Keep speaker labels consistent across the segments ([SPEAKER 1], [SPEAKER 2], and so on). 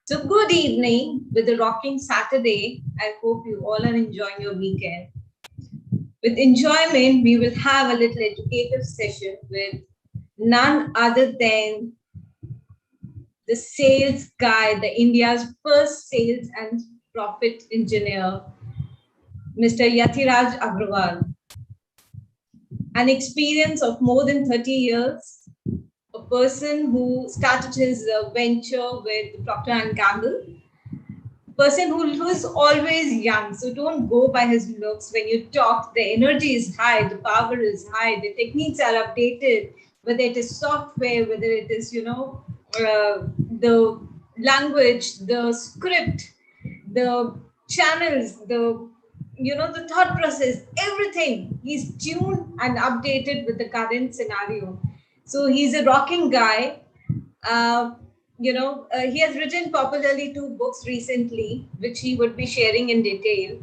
[SPEAKER 1] So, good evening with a rocking Saturday. I hope you all are enjoying your weekend. With enjoyment, we will have a little educative session with none other than the sales guy, the India's first sales and profit engineer, Mr. Yathiraj Agarwal. An experience of more than 30 years, a person who started his venture with Procter and Gamble, person who's always young. So don't go by his looks. When you talk, the energy is high, the power is high, the techniques are updated, whether it is software, whether it is, the language, the script, the channels, the thought process, everything. He's tuned and updated with the current scenario. So he's a rocking guy. He has written popularly 2 books recently, which he would be sharing in detail.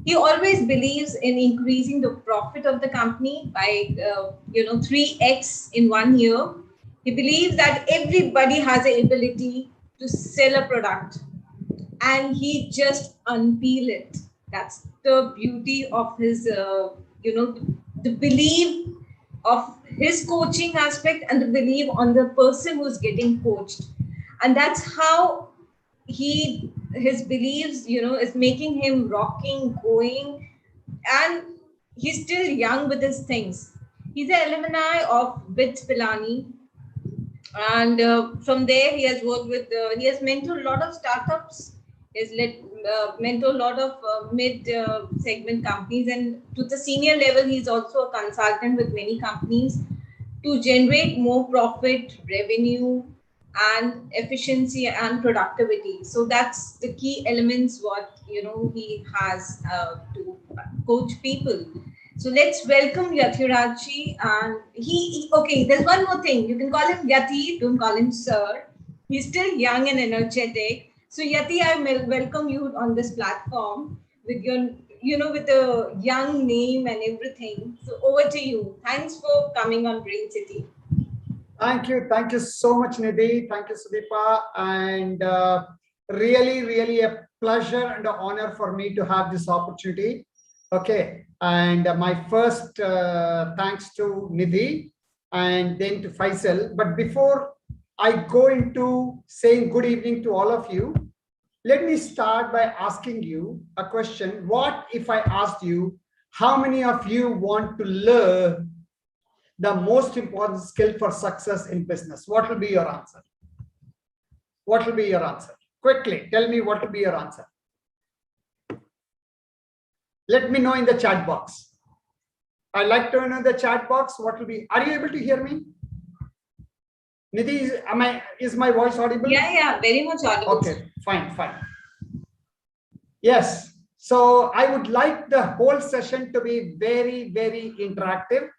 [SPEAKER 1] He always believes in increasing the profit of the company by 3x in 1 year. He believes that everybody has the ability to sell a product, and he just unpeel it. That's the beauty of his the belief of his coaching aspect and the belief on the person who's getting coached. And that's how his beliefs is making him rocking, going, and he's still young with his things. He's an alumni of BITS Pilani, and from there he has worked with he has mentored a lot of startups. He has mentored a lot of mid segment companies, and to the senior level he's also a consultant with many companies to generate more profit, revenue, and efficiency and productivity. So that's the key elements what he has to coach people. So let's welcome Yathiraj. And okay, there's one more thing. You can call him Yati, don't call him sir. He's still young and energetic. So Yati, I welcome you on this platform with your, with a young name and everything. So over to you. Thanks for coming on Brain City.
[SPEAKER 2] Thank you so much, Nidhi. Thank you, Sudeepa. And really a pleasure and an honor for me to have this opportunity. Okay, and my first thanks to Nidhi and then to Faisal. But before I go into saying good evening to all of you, let me start by asking you a question. What if I asked you, how many of you want to learn the most important skill for success in business? What will be your answer? What will be your answer? Quickly, tell me what will be your answer. Let me know in the chat box. I'd like to know the chat box. What will be? Are you able to hear me? Nidhi, is my voice audible?
[SPEAKER 1] Yeah, very much audible.
[SPEAKER 2] Okay, fine. Yes. So I would like the whole session to be very interactive.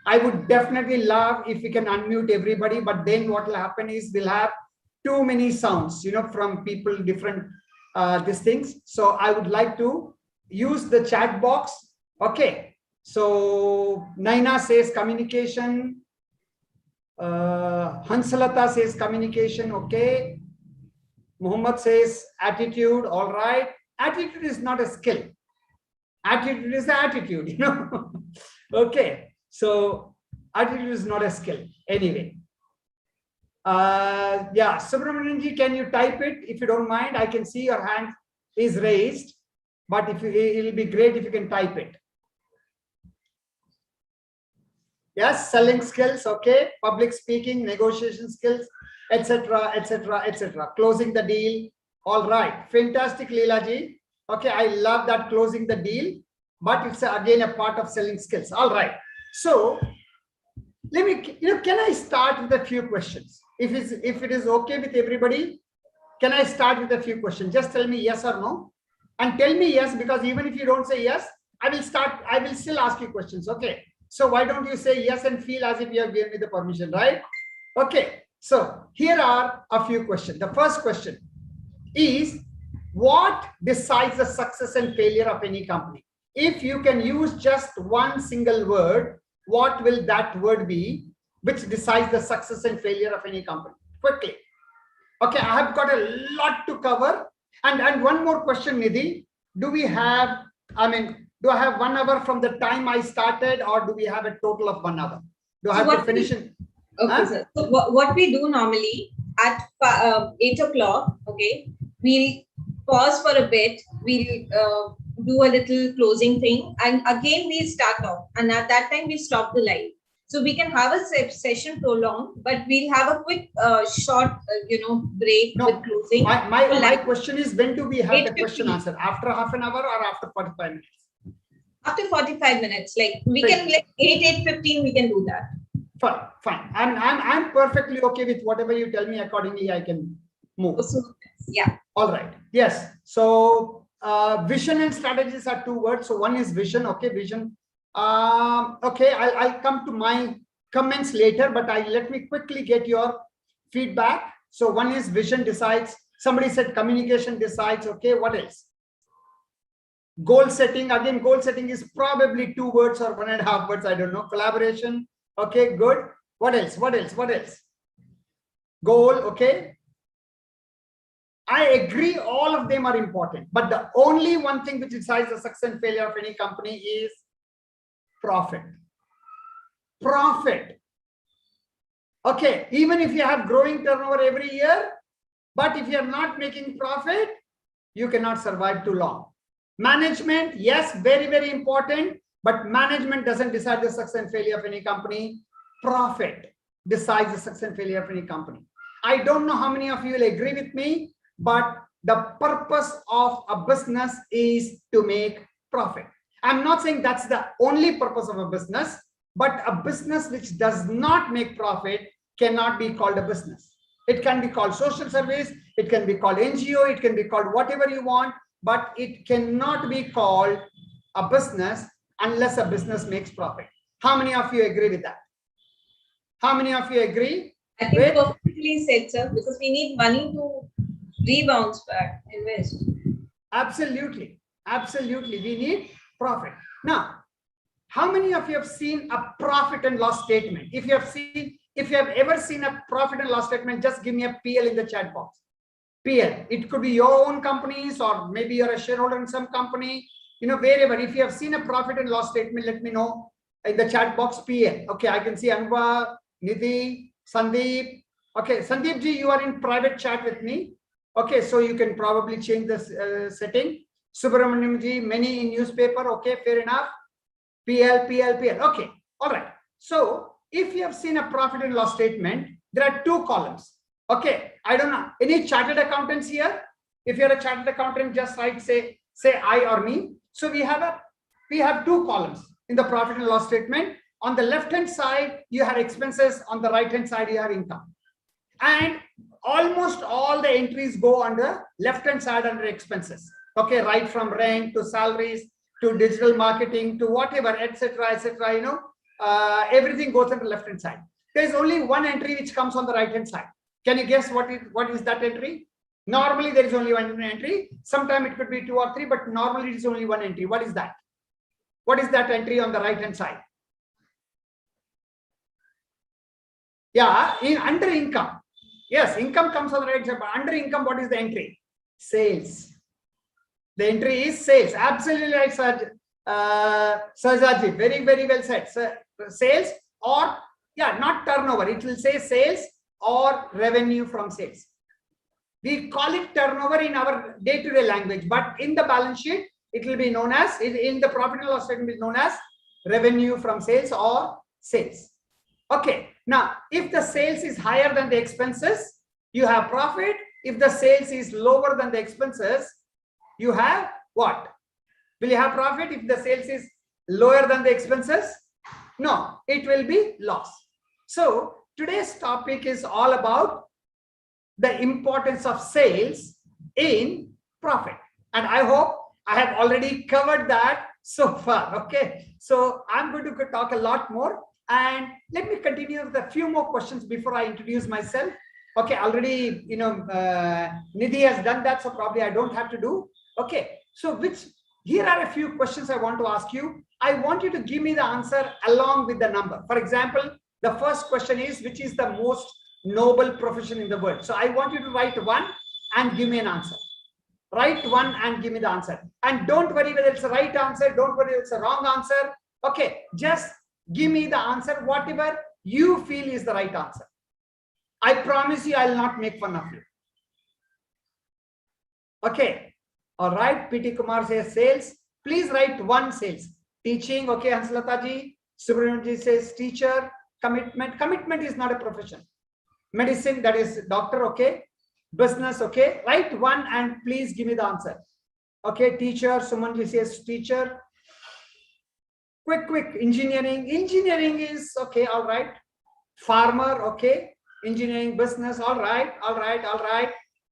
[SPEAKER 2] I would definitely love if we can unmute everybody, but then what will happen is we'll have too many sounds, from people, different these things. So I would like to use the chat box. Okay. So Naina says communication. Hansalata says communication. Okay. Muhammad says attitude. All right. Attitude is not a skill. Attitude is the attitude, Okay. So attitude is not a skill. Anyway. Yeah, Subramanianji, can you type it? If you don't mind, I can see your hand is raised, but it'll be great if you can type it. Yes, selling skills, okay, public speaking, negotiation skills, etc. Closing the deal. All right, fantastic, Leelaji. Okay, I love that, closing the deal, but it's again a part of selling skills. All right. So let me, can I start with a few questions? If it is okay with everybody, can I start with a few questions? Just tell me yes or no, and tell me yes, because even if you don't say yes, I will still ask you questions. Okay. So why don't you say yes and feel as if you have given me the permission, right? Okay. So here are a few questions. The first question is, what decides the success and failure of any company? If you can use just one single word, what will that word be which decides the success and failure of any company? Quickly. Okay, I have got a lot to cover. And one more question, Nidhi. Do we have, do I have 1 hour from the time I started, or do we have a total of 1 hour? Do I have to finish it?
[SPEAKER 1] Okay, sir. So what we do normally at 8 o'clock, okay, we'll pause for a bit. We'll do a little closing thing, and again we'll start off. And at that time we stop the live. So we can have a session prolonged, but we'll have a quick, short, break with closing.
[SPEAKER 2] My question is, when do we have the
[SPEAKER 1] 8:15.
[SPEAKER 2] question answer? After half an hour or after 45 minutes?
[SPEAKER 1] After 45 minutes, like we can, like 8:15, we can do that.
[SPEAKER 2] Fine. I'm perfectly okay with whatever you tell me. Accordingly, I can move.
[SPEAKER 1] So, yeah.
[SPEAKER 2] All right. Yes. So vision and strategies are 2 words. So one is vision. Okay, vision. Okay, I'll come to my comments later, but let me quickly get your feedback. So one is vision decides. Somebody said communication decides. Okay, what else? Goal setting. Again, goal setting is probably 2 words or 1.5 words. I don't know. Collaboration. Okay, good. What else? Goal. Okay. I agree, all of them are important, but the only one thing which decides the success and failure of any company is profit. Okay, even if you have growing turnover every year, but if you are not making profit, you cannot survive too long. Management, yes, very, very important, but management doesn't decide the success and failure of any company. Profit decides the success and failure of any company. I don't know how many of you will agree with me, but the purpose of a business is to make profit. I'm not saying that's the only purpose of a business, but a business which does not make profit cannot be called a business. It can be called social service, it can be called NGO, it can be called whatever you want, but it cannot be called a business unless a business makes profit. How many of you agree with that? How many of you agree?
[SPEAKER 1] I think perfectly said, sir, because we need money to rebound back, invest.
[SPEAKER 2] Absolutely. We need profit. Now, how many of you have seen a profit and loss statement? If you have ever seen a profit and loss statement, just give me a PL in the chat box. PL. It could be your own companies, or maybe you're a shareholder in some company, wherever. If you have seen a profit and loss statement, let me know in the chat box. PL. Okay, I can see Anva, Nidhi, Sandeep. Okay, Sandeep ji, you are in private chat with me. Okay, so you can probably change this setting. Subramaniam ji, many in newspaper. Okay, fair enough. PL. Okay, all right. So if you have seen a profit and loss statement, there are 2 columns. Okay, I don't know. Any chartered accountants here? If you're a chartered accountant, just write, say I or me. So we have 2 columns in the profit and loss statement. On the left-hand side, you have expenses. On the right-hand side, you have income. And almost all the entries go on the left-hand side under expenses. Okay, right from rent to salaries to digital marketing to whatever, etc. Everything goes on the left-hand side. There's only one entry which comes on the right-hand side. Can you guess what is that entry? Normally, there is only one entry. Sometimes it could be 2 or 3, but normally it is only one entry. What is that? What is that entry on the right-hand side? Yeah, under income. Yes, income comes on the right side, but under income, what is the entry? Sales. The entry is sales. Absolutely right, Sajaji. Very, very well said. Sales, or, yeah, not turnover. It will say sales or revenue from sales. We call it turnover in our day-to-day language, but in the balance sheet, it will be known as, in the profit and loss statement, known as revenue from sales or sales. Okay. Now, if the sales is higher than the expenses, you have profit. If the sales is lower than the expenses, you have what? Will you have profit if the sales is lower than the expenses? No, it will be loss. So today's topic is all about the importance of sales in profit. And I hope I have already covered that so far. Okay. So I'm going to talk a lot more. And let me continue with a few more questions before I introduce myself. Okay, already, Nidhi has done that, so probably I don't have to do. Okay, so here are a few questions I want to ask you. I want you to give me the answer along with the number. For example, the first question is, which is the most noble profession in the world? So I want you to write one and give me an answer. Write one and give me the answer. And don't worry whether it's the right answer. Don't worry if it's a wrong answer. Okay, just give me the answer, whatever you feel is the right answer. I promise you, I'll not make fun of you. Okay. All right. PT Kumar says sales. Please write one sales. Teaching. Okay. Hansalata ji. Subramanian ji says teacher. Commitment. Commitment is not a profession. Medicine, that is doctor. Okay. Business. Okay. Write one and please give me the answer. Okay. Teacher. Suman ji says teacher. Quick. Engineering. Engineering is okay. All right. Farmer. Okay. Engineering, business. All right.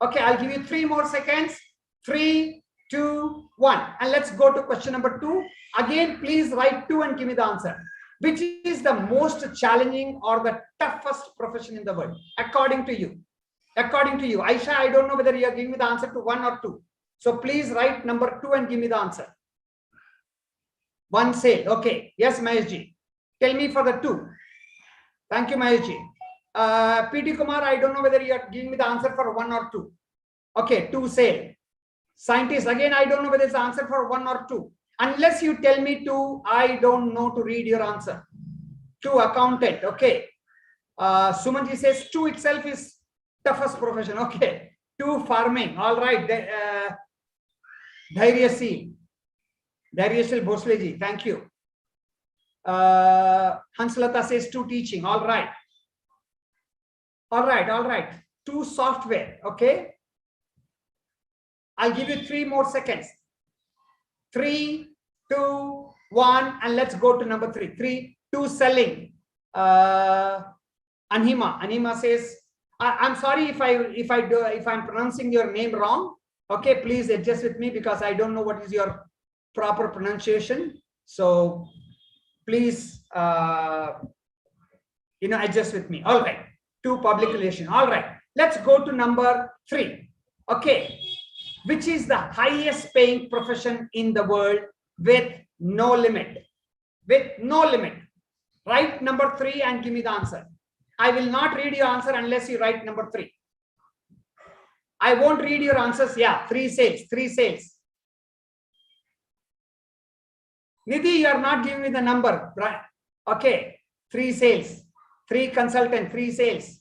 [SPEAKER 2] Okay. I'll give you 3 more seconds. 3, 2, 1. And let's go to question number 2. Again, please write 2 and give me the answer. Which is the most challenging or the toughest profession in the world, according to you? According to you. Aisha, I don't know whether you are giving me the answer to 1 or 2. So please write number 2 and give me the answer. One sale. Okay. Yes, Maheshji. Tell me for the 2. Thank you, Maheshji. PT Kumar, I don't know whether you are giving me the answer for 1 or 2. Okay, 2 sale. Scientist, again, I don't know whether it's the answer for 1 or 2. Unless you tell me 2, I don't know to read your answer. 2 accountant. Okay. Sumanji says 2 itself is toughest profession. Okay. 2 farming. All right. Dhairyashil Bhosleji. Thank you. Hanslata says 2 teaching. All right. 2 software. Okay. I'll give you 3 more seconds. 3, 2, 1, and let's go to number 3. 2 selling. Anhima says, I'm sorry if I'm pronouncing your name wrong. Okay, please adjust with me because I don't know what is your proper pronunciation. So please, adjust with me. All right. 2 public relation. All right. Let's go to number 3. Okay. Which is the highest paying profession in the world with no limit? With no limit. Write number 3 and give me the answer. I will not read your answer unless you write number 3. I won't read your answers. Yeah, 3 sales. Nidhi, you are not giving me the number. Right? Okay. 3 sales. 3 consultant. 3 sales.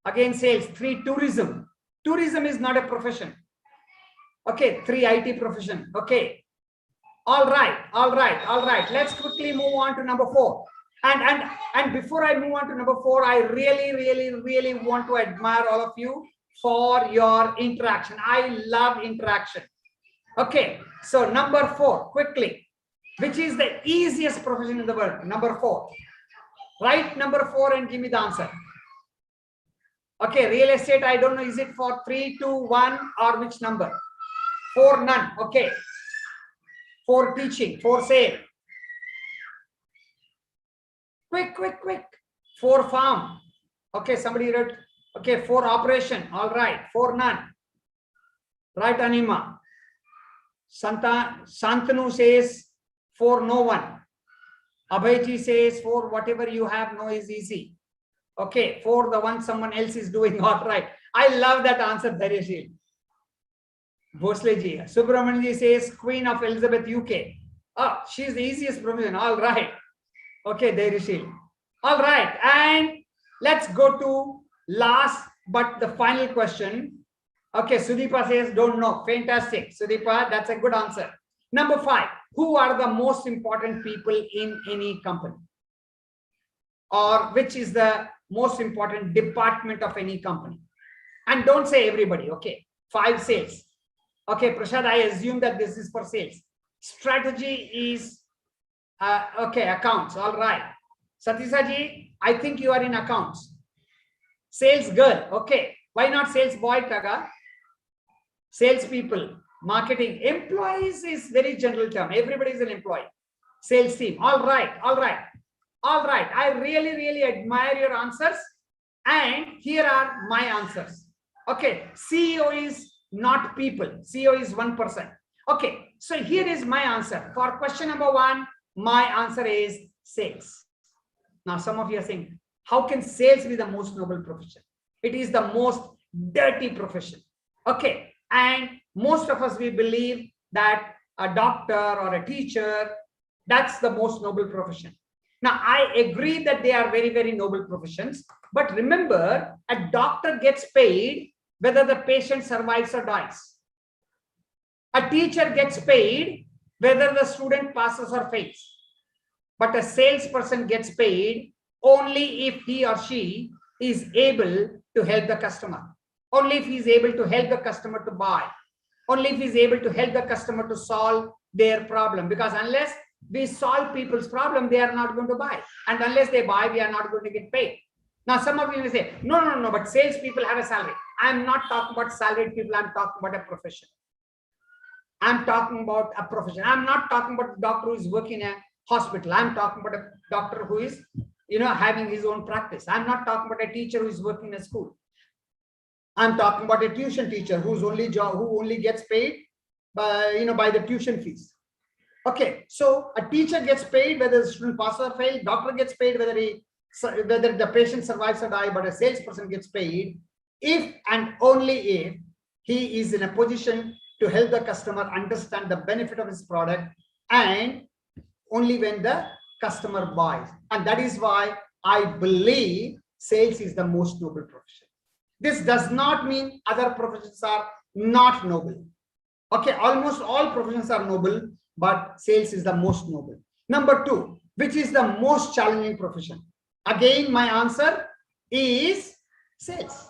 [SPEAKER 2] Again, sales. 3 tourism. Tourism is not a profession. Okay, 3 IT profession. Okay. All right. Let's quickly move on to number 4. And before I move on to number 4, I really want to admire all of you for your interaction. I love interaction. Okay. So number 4, quickly. Which is the easiest profession in the world? Number 4. Write number 4 and give me the answer. Okay, real estate, I don't know, is it for 3, 2, 1 or which number? 4, none. Okay. 4 teaching, 4 sale. Quick. 4 farm. Okay, somebody wrote. Okay, 4 operation. All right. 4 none. Right, Anima. Santanu says 4 no one. Abhayji says 4 whatever you have no is easy. Okay, 4 the one someone else is doing. All right. I love that answer, Dharyashil. Bhosleji. Subramanian says Queen of Elizabeth, UK. Oh, she's the easiest profession. All right. Okay, Dharyashil. All right. And let's go to last but the final question. Okay, Sudeepa says don't know. Fantastic. Sudeepa, that's a good answer. Number 5. Who are the most important people in any company? Or which is the most important department of any company? And don't say everybody. Okay. 5 sales. Okay, Prashad, I assume that this is for sales. Strategy is, okay, accounts. All right. Satisaji, I think you are in accounts. Sales girl. Okay. Why not sales boy, Taga? Sales people, marketing, employees is very general term. Everybody is an employee. Sales team. All right. I really admire your answers. And here are my answers. Okay. CEO is not people. CEO is 1%. Okay. So here is my answer. For question number 1, my answer is sales. Now, some of you are saying, how can sales be the most noble profession? It is the most dirty profession. Okay. And most of us, we believe that a doctor or a teacher, that's the most noble profession. Now, I agree that they are very, very noble professions. But remember, a doctor gets paid whether the patient survives or dies. A teacher gets paid whether the student passes or fails. But a salesperson gets paid only if he or she is able to help the customer. Only if he is able to help the customer to buy. Only if he is able to help the customer to solve their problem. Because unless we solve people's problem, they are not going to buy. And unless they buy, we are not going to get paid. Now, some of you may say, no, but salespeople have a salary. I'm not talking about salaried people. I'm talking about a profession. I'm talking about a profession. I'm not talking about a doctor who is working in a hospital. I'm talking about a doctor who is, having his own practice. I'm not talking about a teacher who is working in a school. I'm talking about a tuition teacher who only gets paid by the tuition fees. Okay, so a teacher gets paid whether the student passes or fails. Doctor gets paid whether the patient survives or dies. But a salesperson gets paid if and only if he is in a position to help the customer understand the benefit of his product, and only when the customer buys. And that is why I believe sales is the most noble profession. This does not mean other professions are not noble. Okay, almost all professions are noble, but sales is the most noble. Number two, which is the most challenging profession? Again, my answer is sales.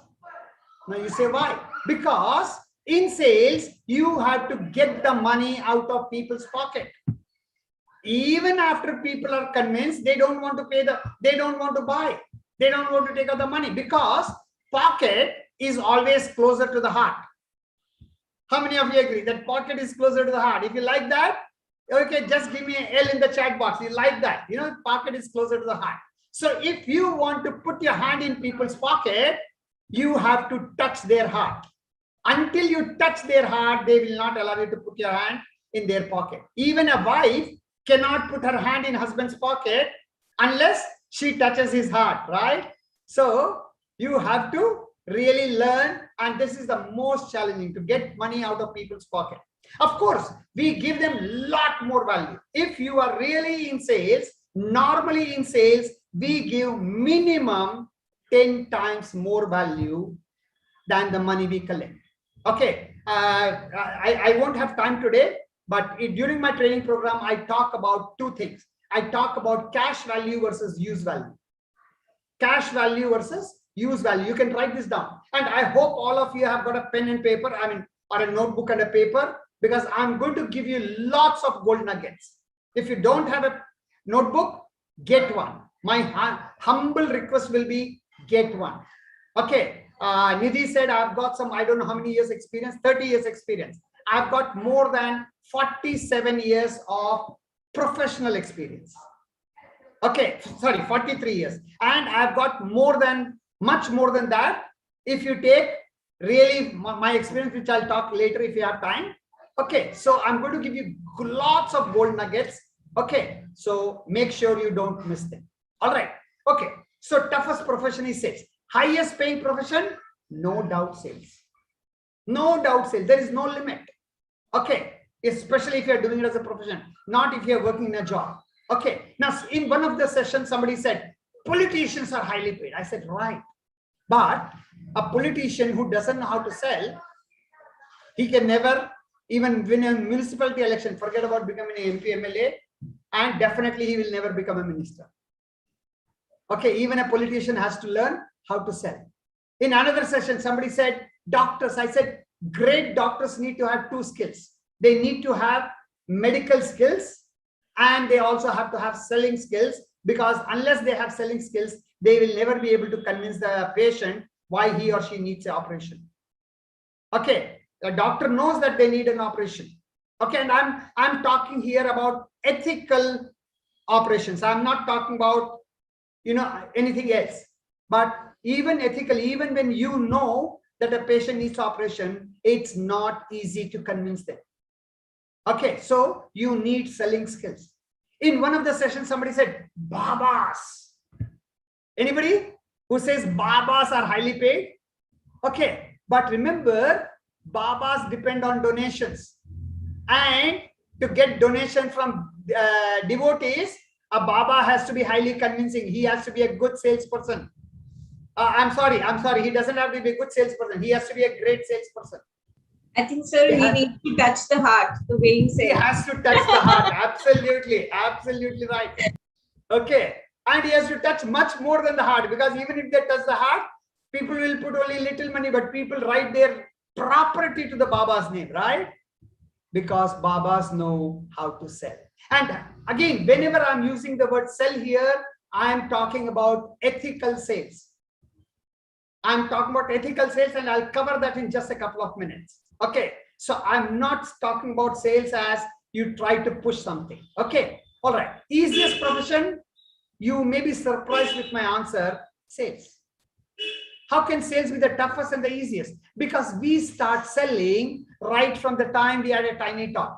[SPEAKER 2] Now you say why? Because in sales, you have to get the money out of people's pocket. Even after people are convinced, they don't want to they don't want to buy. They don't want to take out the money because pocket is always closer to the heart. How many of you agree that pocket is closer to the heart? If you like that, okay, just give me an L in the chat box. You like that? Pocket is closer to the heart. So if you want to put your hand in people's pocket, you have to touch their heart. Until you touch their heart, they will not allow you to put your hand in their pocket. Even a wife cannot put her hand in husband's pocket unless she touches his heart, right? So you have to really learn, and this is the most challenging, to get money out of people's pocket. Of course, we give them a lot more value. If you are really in sales, normally in sales, we give minimum 10 times more value than the money we collect. Okay, I won't have time today, but during my training program, I talk about two things. I talk about cash value versus use value. Cash value versus use value. You can write this down. And I hope all of you have got a pen and paper, or a notebook and a paper, because I'm going to give you lots of gold nuggets. If you don't have a notebook, get one. My humble request will be get one. Okay. Nidhi said, I've got some, I don't know how many years experience, 30 years experience. I've got more than 47 years of professional experience. Okay, sorry, 43 years. And I've got much more than that. If you take really my experience, which I'll talk later if you have time. Okay, so I'm going to give you lots of gold nuggets. Okay, so make sure you don't miss them. All right. Okay, so toughest profession is sales. Highest paying profession, no doubt sales. No doubt sales. There is no limit. Okay, especially if you're doing it as a profession, not if you're working in a job. Okay, now in one of the sessions, somebody said, politicians are highly paid. I said, right. But a politician who doesn't know how to sell, he can never even win a municipality election. Forget about becoming an MP, MLA, and definitely he will never become a minister. Okay, even a politician has to learn how to sell. In another session, somebody said, doctors. I said, great doctors need to have two skills. They need to have medical skills, and they also have to have selling skills, because unless they have selling skills, they will never be able to convince the patient why he or she needs an operation. Okay, the doctor knows that they need an operation. Okay, and I'm talking here about ethical operations. I'm not talking about anything else. But even ethically, even when you know that a patient needs operation, it's not easy to convince them. Okay, so you need selling skills. In one of the sessions, somebody said, Babas. Anybody who says Babas are highly paid? Okay, but remember, Babas depend on donations. And to get donation from devotees, a Baba has to be highly convincing. He has to be a good salesperson. I'm sorry. He doesn't have to be a good salesperson. He has to be a great salesperson.
[SPEAKER 1] I think, sir, he needs to touch the heart, the way you say.
[SPEAKER 2] He has to touch the heart. Absolutely. Absolutely right. Okay. And he has to touch much more than the heart, because even if they touch the heart, people will put only little money, but people write their property to the Baba's name, right? Because Babas know how to sell. And again, whenever I'm using the word sell here, I'm talking about ethical sales. I'm talking about ethical sales, and I'll cover that in just a couple of minutes. Okay. So I'm not talking about sales as you try to push something. Okay. All right. Easiest profession, you may be surprised with my answer, sales. How can sales be the toughest and the easiest? Because we start selling right from the time we had a tiny tot.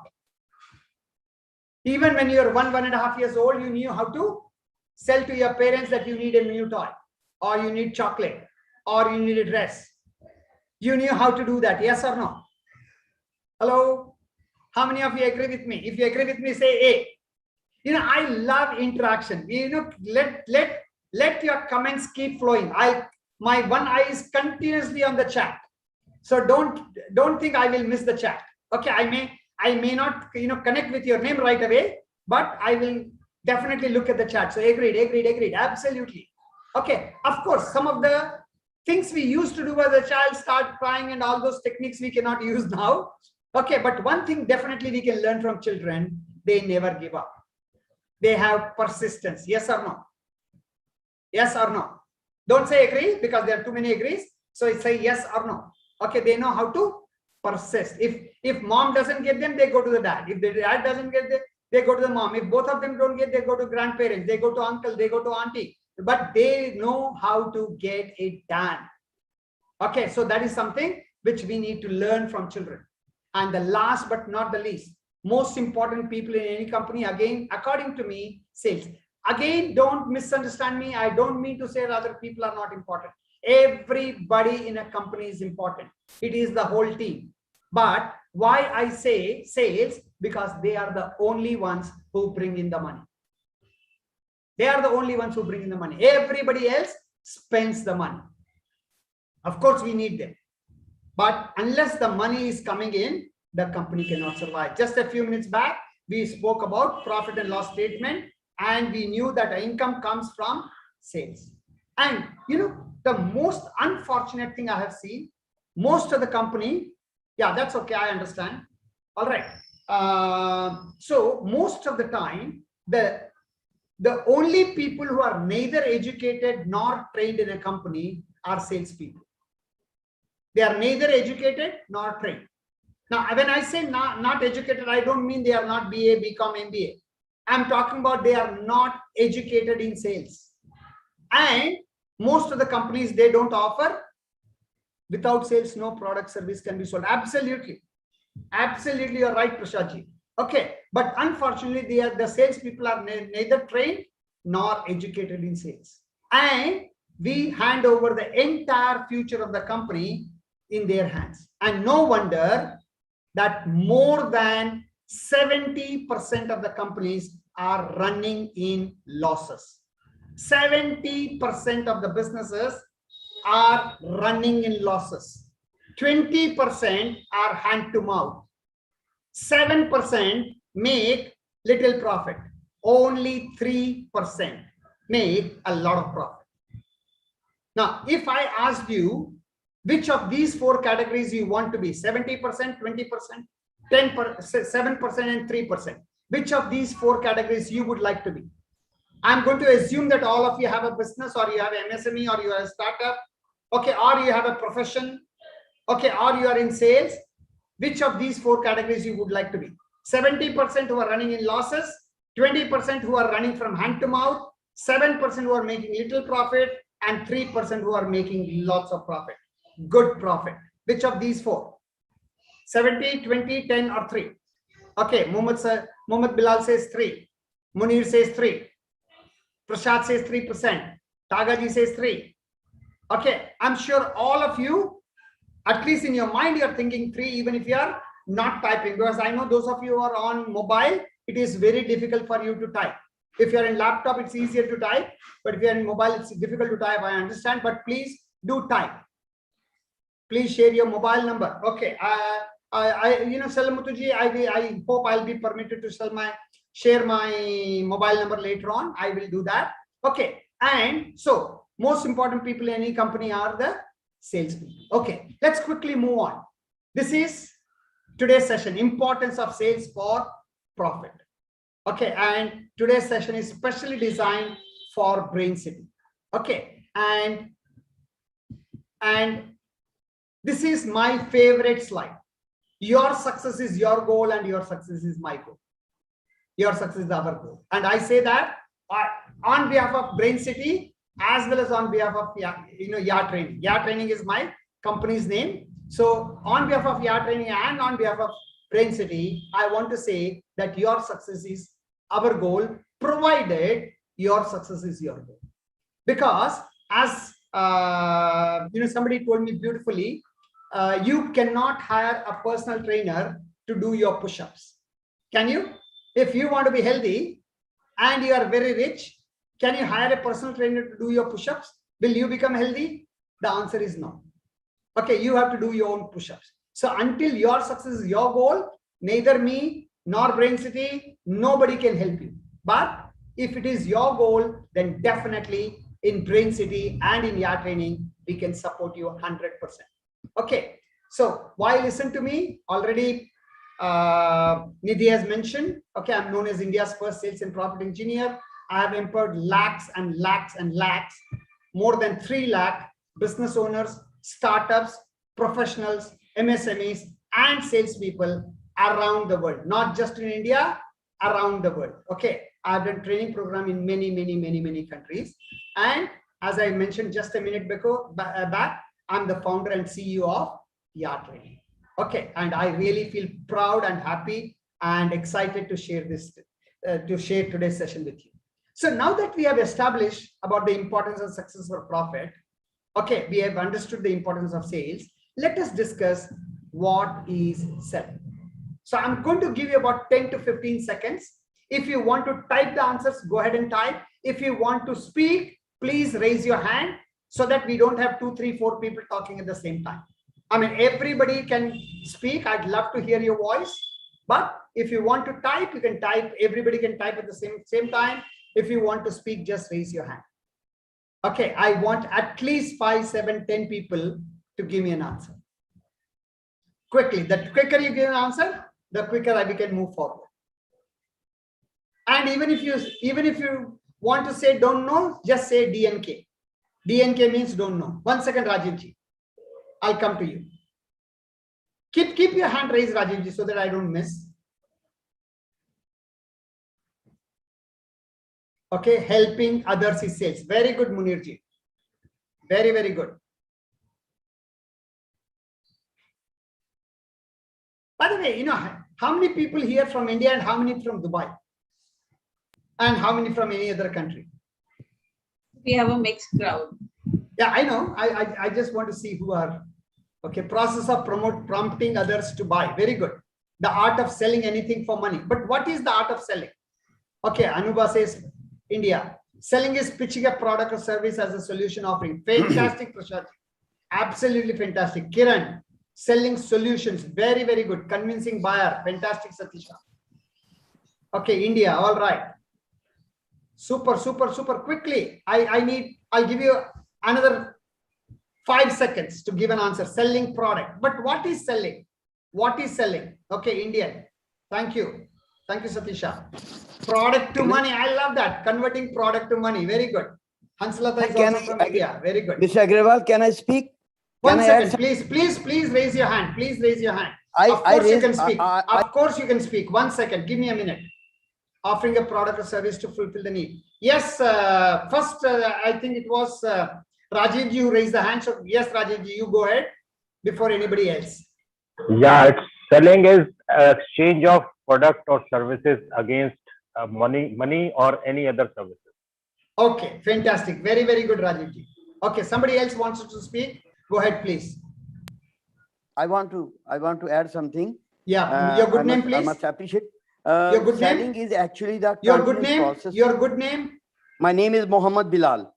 [SPEAKER 2] Even when you're 1.5 years old, you knew how to sell to your parents that you need a new toy, or you need chocolate, or you need a dress. You knew how to do that, yes or no? Hello? How many of you agree with me? If you agree with me, say A. You know, I love interaction. You know, let your comments keep flowing. My one eye is continuously on the chat. So don't think I will miss the chat. Okay, I may not connect with your name right away, but I will definitely look at the chat. So agreed, absolutely. Okay, of course, some of the things we used to do as a child, start crying and all those techniques we cannot use now. Okay, but one thing definitely we can learn from children, they never give up. They have persistence. Yes or no? Yes or no? Don't say agree, because there are too many agrees. So say yes or no. Okay, they know how to persist. If mom doesn't get them, they go to the dad. If the dad doesn't get them, they go to the mom. If both of them don't get, they go to grandparents, they go to uncle, they go to auntie. But they know how to get it done. Okay, so that is something which we need to learn from children. And the last but not the least, most important people in any company, again, according to me, sales. Again, don't misunderstand me. I don't mean to say that other people are not important. Everybody in a company is important. It is the whole team. But why I say sales? Because they are the only ones who bring in the money. They are the only ones who bring in the money. Everybody else spends the money. Of course, we need them. But unless the money is coming in, the company cannot survive. Just a few minutes back, we spoke about profit and loss statement, and we knew that income comes from sales. And you know, the most unfortunate thing I have seen, most of the company, yeah, that's okay, I understand. All right. So most of the time, the only people who are neither educated nor trained in a company are salespeople. They are neither educated nor trained. Now, when I say not educated, I don't mean they are not BA, BCom, MBA. I'm talking about they are not educated in sales. And most of the companies, they don't offer. Without sales, no product service can be sold. Absolutely. Absolutely, you're right, Prashadji. Okay, but unfortunately, the salespeople are neither trained nor educated in sales. And we hand over the entire future of the company in their hands. And no wonder that more than 70% of the companies are running in losses. 70% of the businesses are running in losses. 20% are hand to mouth. 7% make little profit. Only 3% make a lot of profit. Now, if I asked you which of these four categories you want to be, 70%, 20%, 10%, 7% and 3%, which of these four categories you would like to be? I'm going to assume that all of you have a business, or you have an MSME, or you are a startup, okay, or you have a profession, okay, or you are in sales. Which of these four categories you would like to be? 70% who are running in losses, 20% who are running from hand to mouth, 7% who are making little profit, and 3% who are making lots of profit, good profit. Which of these four? 70, 20, 10, or 3? Okay, Mohammed Bilal says 3. Munir says 3. Prashad says 3%. Tagaji says 3. Okay, I'm sure all of you, at least in your mind, you're thinking 3, even if you are not typing, because I know those of you who are on mobile, it is very difficult for you to type. If you're in laptop, it's easier to type, but if you're in mobile, it's difficult to type. I understand, but please do type. Please share your mobile number. Okay, Salamutuji, I hope I'll be permitted to share my mobile number later on. I will do that. Okay, and so most important people in any company are the salespeople. Okay, let's quickly move on. This is today's session, importance of sales for profit. Okay, and today's session is specially designed for Brain City. Okay, and this is my favorite slide. Your success is your goal and your success is my goal. Your success is our goal. And I say that on behalf of Brain City, as well as on behalf of Yatraining. Yatraining is my company's name. So on behalf of Yatraining and on behalf of Brain City, I want to say that your success is our goal, provided your success is your goal. Because as somebody told me beautifully, you cannot hire a personal trainer to do your push-ups. Can you? If you want to be healthy and you are very rich, can you hire a personal trainer to do your push-ups? Will you become healthy? The answer is no. Okay, you have to do your own push-ups. So until your success is your goal, neither me nor Brain City, nobody can help you. But if it is your goal, then definitely in Brain City and in Yatraining, we can support you 100%. Okay, so why listen to me? Already Nidhi has mentioned, okay, I'm known as India's first sales and profit engineer. I have empowered lakhs and lakhs and lakhs, more than 3 lakh business owners, startups, professionals, MSMEs, and salespeople around the world, not just in India, around the world. Okay, I've done training program in many countries. And as I mentioned just a minute back, I'm the founder and CEO of Yatraining. Okay, and I really feel proud and happy and excited to share this, to share today's session with you. So now that we have established about the importance of success for profit, okay, we have understood the importance of sales. Let us discuss what is selling. So I'm going to give you about 10 to 15 seconds. If you want to type the answers, go ahead and type. If you want to speak, please raise your hand so that we don't have 2, 3, 4 people talking at the same time. I mean, everybody can speak. I'd love to hear your voice. But if you want to type, you can type. Everybody can type at the same time. If you want to speak, just raise your hand. Okay, I want at least 5, 7, 10 people to give me an answer. Quickly, the quicker you give an answer, the quicker we can move forward. And even if you want to say don't know, just say DNK. DNK means don't know. 1 second, Rajivji. I'll come to you. Keep your hand raised, Rajivji, so that I don't miss. Okay, helping others is sales. Very good, Munirji. Very, very good. By the way, how many people here from India and how many from Dubai? And how many from any other country?
[SPEAKER 1] We have a mixed crowd.
[SPEAKER 2] Yeah, I know. I just want to see who are. Okay, process of prompting others to buy. Very good. The art of selling anything for money. But what is the art of selling? Okay, Anuba says India. Selling is pitching a product or service as a solution offering. Fantastic, Prashad. Absolutely fantastic. Kiran, selling solutions. Very, very good. Convincing buyer. Fantastic, Satisha. Okay, India. All right. Super, super, super. Quickly. I'll give you another 5 seconds to give an answer. Selling product. But what is selling? What is selling? Okay, Indian. Thank you. Thank you, Satisha. Product to money. I love that. Converting product to money. Very good. Hansalata is also from India. Very good.
[SPEAKER 3] Mr. Agarwal, can I speak?
[SPEAKER 2] One second, please raise your hand. Please raise your hand. Of course you can speak. Of course you can speak. 1 second. Give me a minute. Offering a product or service to fulfill the need. Yes. First, I think it was Rajivji who raised the hand. So yes, Rajivji, you go ahead before anybody else.
[SPEAKER 4] Yeah, selling is exchange of product or services against money or any other services.
[SPEAKER 2] Okay, fantastic. Very, very good, Rajiv ji. Okay, somebody else wants to speak. Go ahead, please.
[SPEAKER 3] I want to add something.
[SPEAKER 2] Yeah, your good name, please.
[SPEAKER 3] I must appreciate.
[SPEAKER 2] Your good
[SPEAKER 3] selling
[SPEAKER 2] name
[SPEAKER 3] is actually the
[SPEAKER 2] your good
[SPEAKER 3] continuous
[SPEAKER 2] name.
[SPEAKER 3] process.
[SPEAKER 2] Your good name.
[SPEAKER 3] My name is Mohammed Bilal.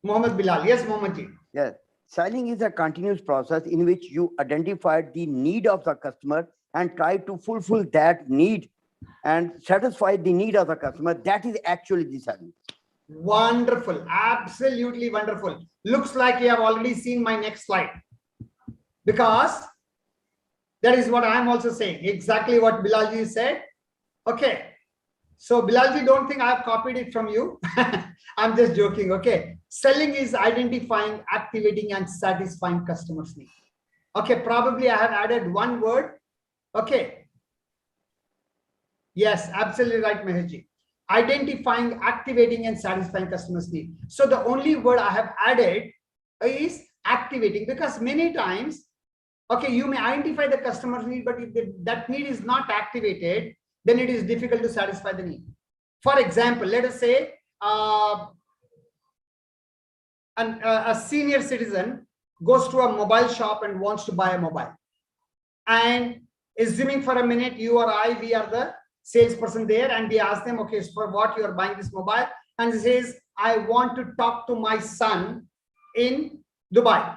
[SPEAKER 2] Mohammed Bilal. Yes, Mohammed ji.
[SPEAKER 3] Yes. Selling is a continuous process in which you identify the need of the customer and try to fulfill that need and satisfy the need of the customer. That is actually the selling.
[SPEAKER 2] Wonderful. Absolutely wonderful. Looks like you have already seen my next slide. Because that is what I am also saying. Exactly what Bilalji said. Okay. So Bilalji, don't think I have copied it from you. I'm just joking. Okay. Selling is identifying, activating, and satisfying customers' needs. Okay. Probably I have added one word. Okay. Yes, absolutely right, Meherji. Identifying, activating, and satisfying customers' needs. So the only word I have added is activating, because many times, okay, you may identify the customer's need, but if that need is not activated, then it is difficult to satisfy the need. For example, let us say a senior citizen goes to a mobile shop and wants to buy a mobile. And assuming for a minute you or I, we are the salesperson there, and we ask them, okay, for what you are buying this mobile? And he says, I want to talk to my son in Dubai,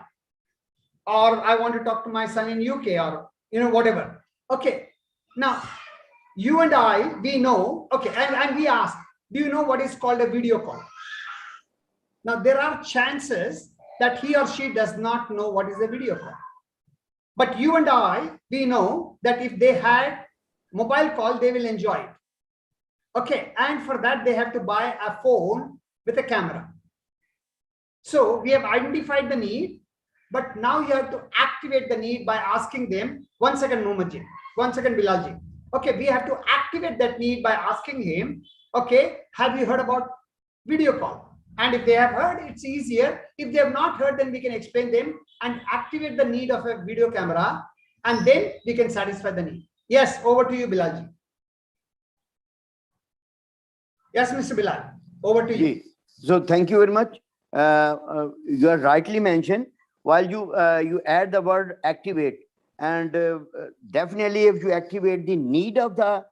[SPEAKER 2] or I want to talk to my son in UK, or whatever. Okay, now you and I, we know, okay, and we ask, do you know what is called a video call? Now there are chances that he or she does not know what is a video call. But you and I, we know that if they had mobile call, they will enjoy it. Okay, and for that they have to buy a phone with a camera. So we have identified the need, but now you have to activate the need by asking them, 1 second, Mohammed, 1 second, Bilalji. Okay, we have to activate that need by asking him, okay, have you heard about video call? And if they have heard, it's easier. If they have not heard, then we can explain them and activate the need of a video camera, and then we can satisfy the need. Yes, over to you, Bilalji. Yes, Mr. Bilal, over to you.
[SPEAKER 3] So thank you very much. You are rightly mentioned. While you add the word activate, and definitely if you activate the need of the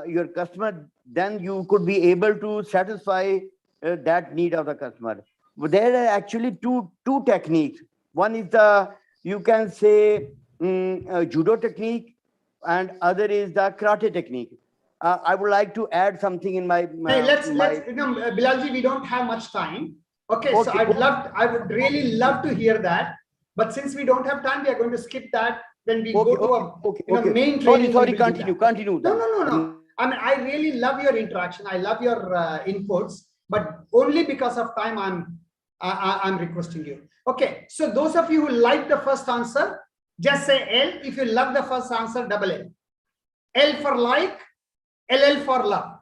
[SPEAKER 3] your customer, then you could be able to satisfy that need of the customer. But there are actually two techniques. One is the, you can say, judo technique, and other is the karate technique. I would like to add something in my.
[SPEAKER 2] Hey, let's Bilalji, we don't have much time. Okay, so I would really love to hear that, but since we don't have time, we are going to skip that. When we go to a main training.
[SPEAKER 3] Sorry, continue.
[SPEAKER 2] No. I mean, I really love your interaction. I love your inputs, but only because of time, I'm requesting you. Okay, so those of you who like the first answer, just say L. If you love the first answer, double L. L for like, LL for love.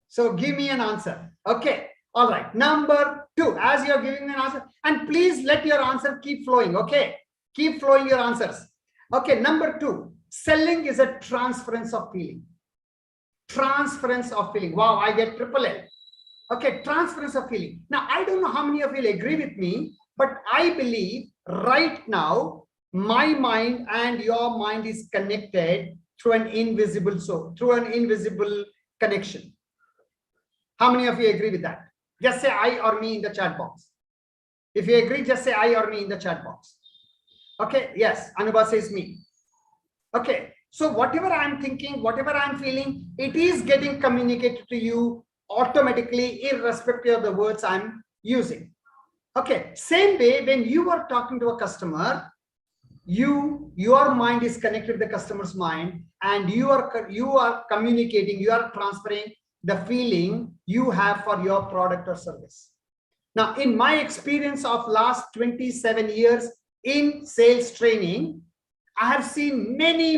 [SPEAKER 2] So give me an answer. Okay. All right. Number 2, as you're giving me an answer, and please let your answer keep flowing. Okay. Keep flowing your answers. Okay. Number 2, selling is a transference of feeling. Transference of feeling. Wow. I get triple L. Okay. Transference of feeling. Now, I don't know how many of you will agree with me, but I believe right now, my mind and your mind is connected through an invisible connection. How many of you agree with that? Just say I or me in the chat box. If you agree, just say I or me in the chat box. Okay, yes, Anubha says me. Okay, so whatever I'm thinking, whatever I'm feeling, it is getting communicated to you automatically, irrespective of the words I'm using. Okay, same way, when you are talking to a customer, your mind is connected to the customer's mind, and you are communicating, you are transferring the feeling you have for your product or service. Now, in my experience of last 27 years in sales training, I have seen many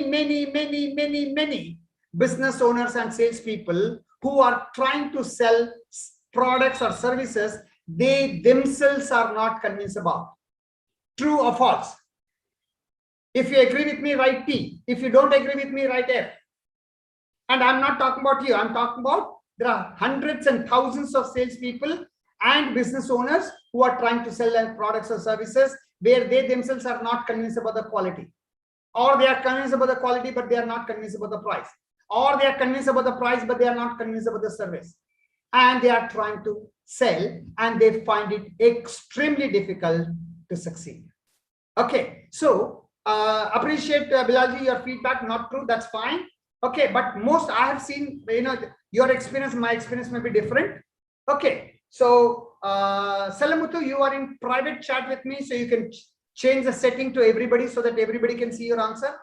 [SPEAKER 2] business owners and salespeople who are trying to sell products or services they themselves are not convinced about. True or false? If you agree with me, write T. If you don't agree with me, write F. And I'm not talking about you. I'm talking about there are hundreds and thousands of salespeople and business owners who are trying to sell their products or services where they themselves are not convinced about the quality, or they are convinced about the quality but they are not convinced about the price, or they are convinced about the price but they are not convinced about the service, and they are trying to sell and they find it extremely difficult to succeed. Okay, so appreciate Bilalji, your feedback. Not true, that's fine. Okay, but most I have seen, your experience, my experience may be different. Okay, so Salamuthu, you are in private chat with me, so you can change the setting to everybody so that everybody can see your answer.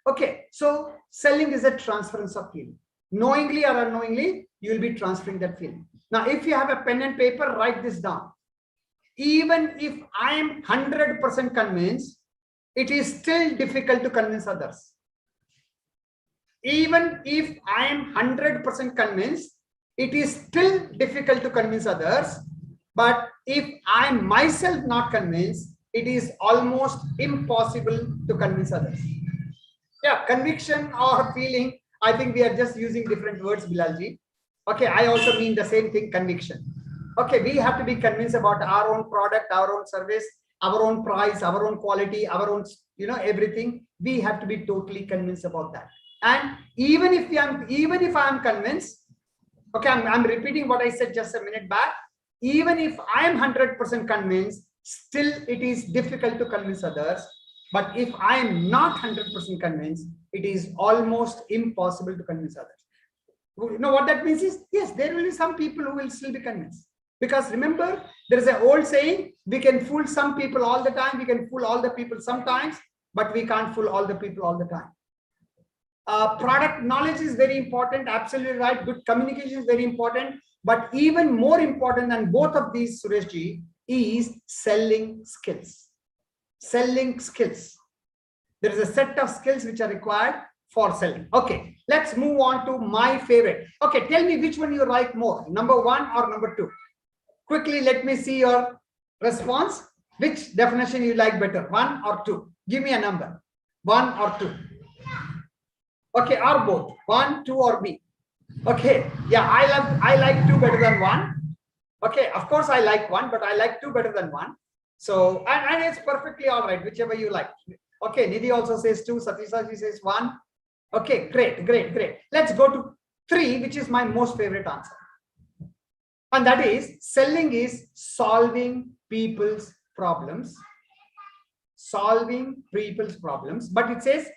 [SPEAKER 2] Okay, so selling is a transference of feeling. Knowingly or unknowingly, you will be transferring that feeling. Now, if you have a pen and paper, write this down. Even if I am 100% convinced, it is still difficult to convince others. Even if I am 100% convinced, it is still difficult to convince others. But if I am myself not convinced, it is almost impossible to convince others. Yeah, conviction or feeling, I think we are just using different words, Bilalji. Okay, I also mean the same thing, conviction. Okay, we have to be convinced about our own product, our own service, our own price, our own quality, our own, everything. We have to be totally convinced about that. And even if I am convinced, okay, I'm repeating what I said just a minute back. Even if I am 100% convinced, still it is difficult to convince others. But if I am not 100% convinced, it is almost impossible to convince others. You know what that means is, yes, there will be some people who will still be convinced. Because remember, there is an old saying, we can fool some people all the time, we can fool all the people sometimes, but we can't fool all the people all the time. Product knowledge is very important, absolutely right. Good communication is very important. But even more important than both of these, Sureshji, is selling skills. Selling skills. There is a set of skills which are required for selling. Okay, let's move on to my favorite. Okay, tell me which one you like more, number 1 or number 2. Quickly, let me see your response. Which definition you like better, 1 or 2? Give me a number, 1 or 2. Okay, or both, 1, 2, or B. Okay, yeah, I like 2 better than 1. Okay, of course I like 1, but I like 2 better than 1. So, and it's perfectly all right, whichever you like. Okay, Nidhi also says 2, Satishaji says 1. Okay, great. Let's go to 3, which is my most favorite answer. And that is, selling is solving people's problems. Solving people's problems, but it says ...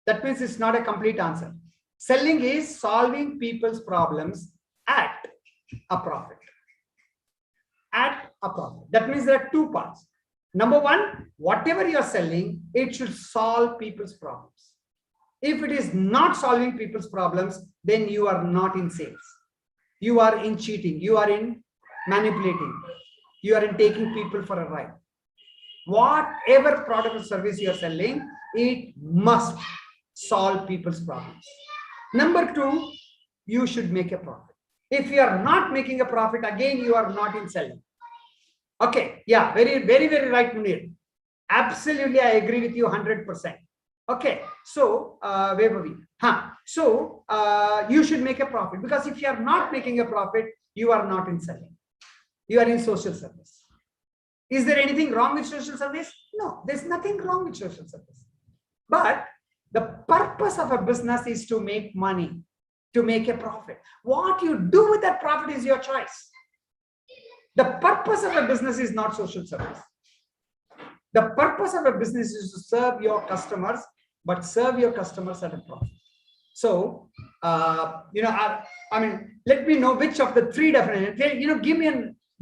[SPEAKER 2] That means it's not a complete answer. Selling is solving people's problems at a profit. At a profit. That means there are 2 parts. Number 1, whatever you are selling, it should solve people's problems. If it is not solving people's problems, then you are not in sales. You are in cheating. You are in manipulating. You are in taking people for a ride. Whatever product or service you are selling, it must solve people's problems. Number 2, you should make a profit. If you are not making a profit, again, you are not in selling. Okay, yeah, very right, Munir. Absolutely, I agree with you 100%. Okay, so where were we? So you should make a profit, because if you are not making a profit, you are not in selling. You are in social service. Is there anything wrong with social service? No, there's nothing wrong with social service. But the purpose of a business is to make money, to make a profit. What you do with that profit is your choice. The purpose of a business is not social service. The purpose of a business is to serve your customers, but serve your customers at a profit. So, I mean, let me know which of the 3 definitions.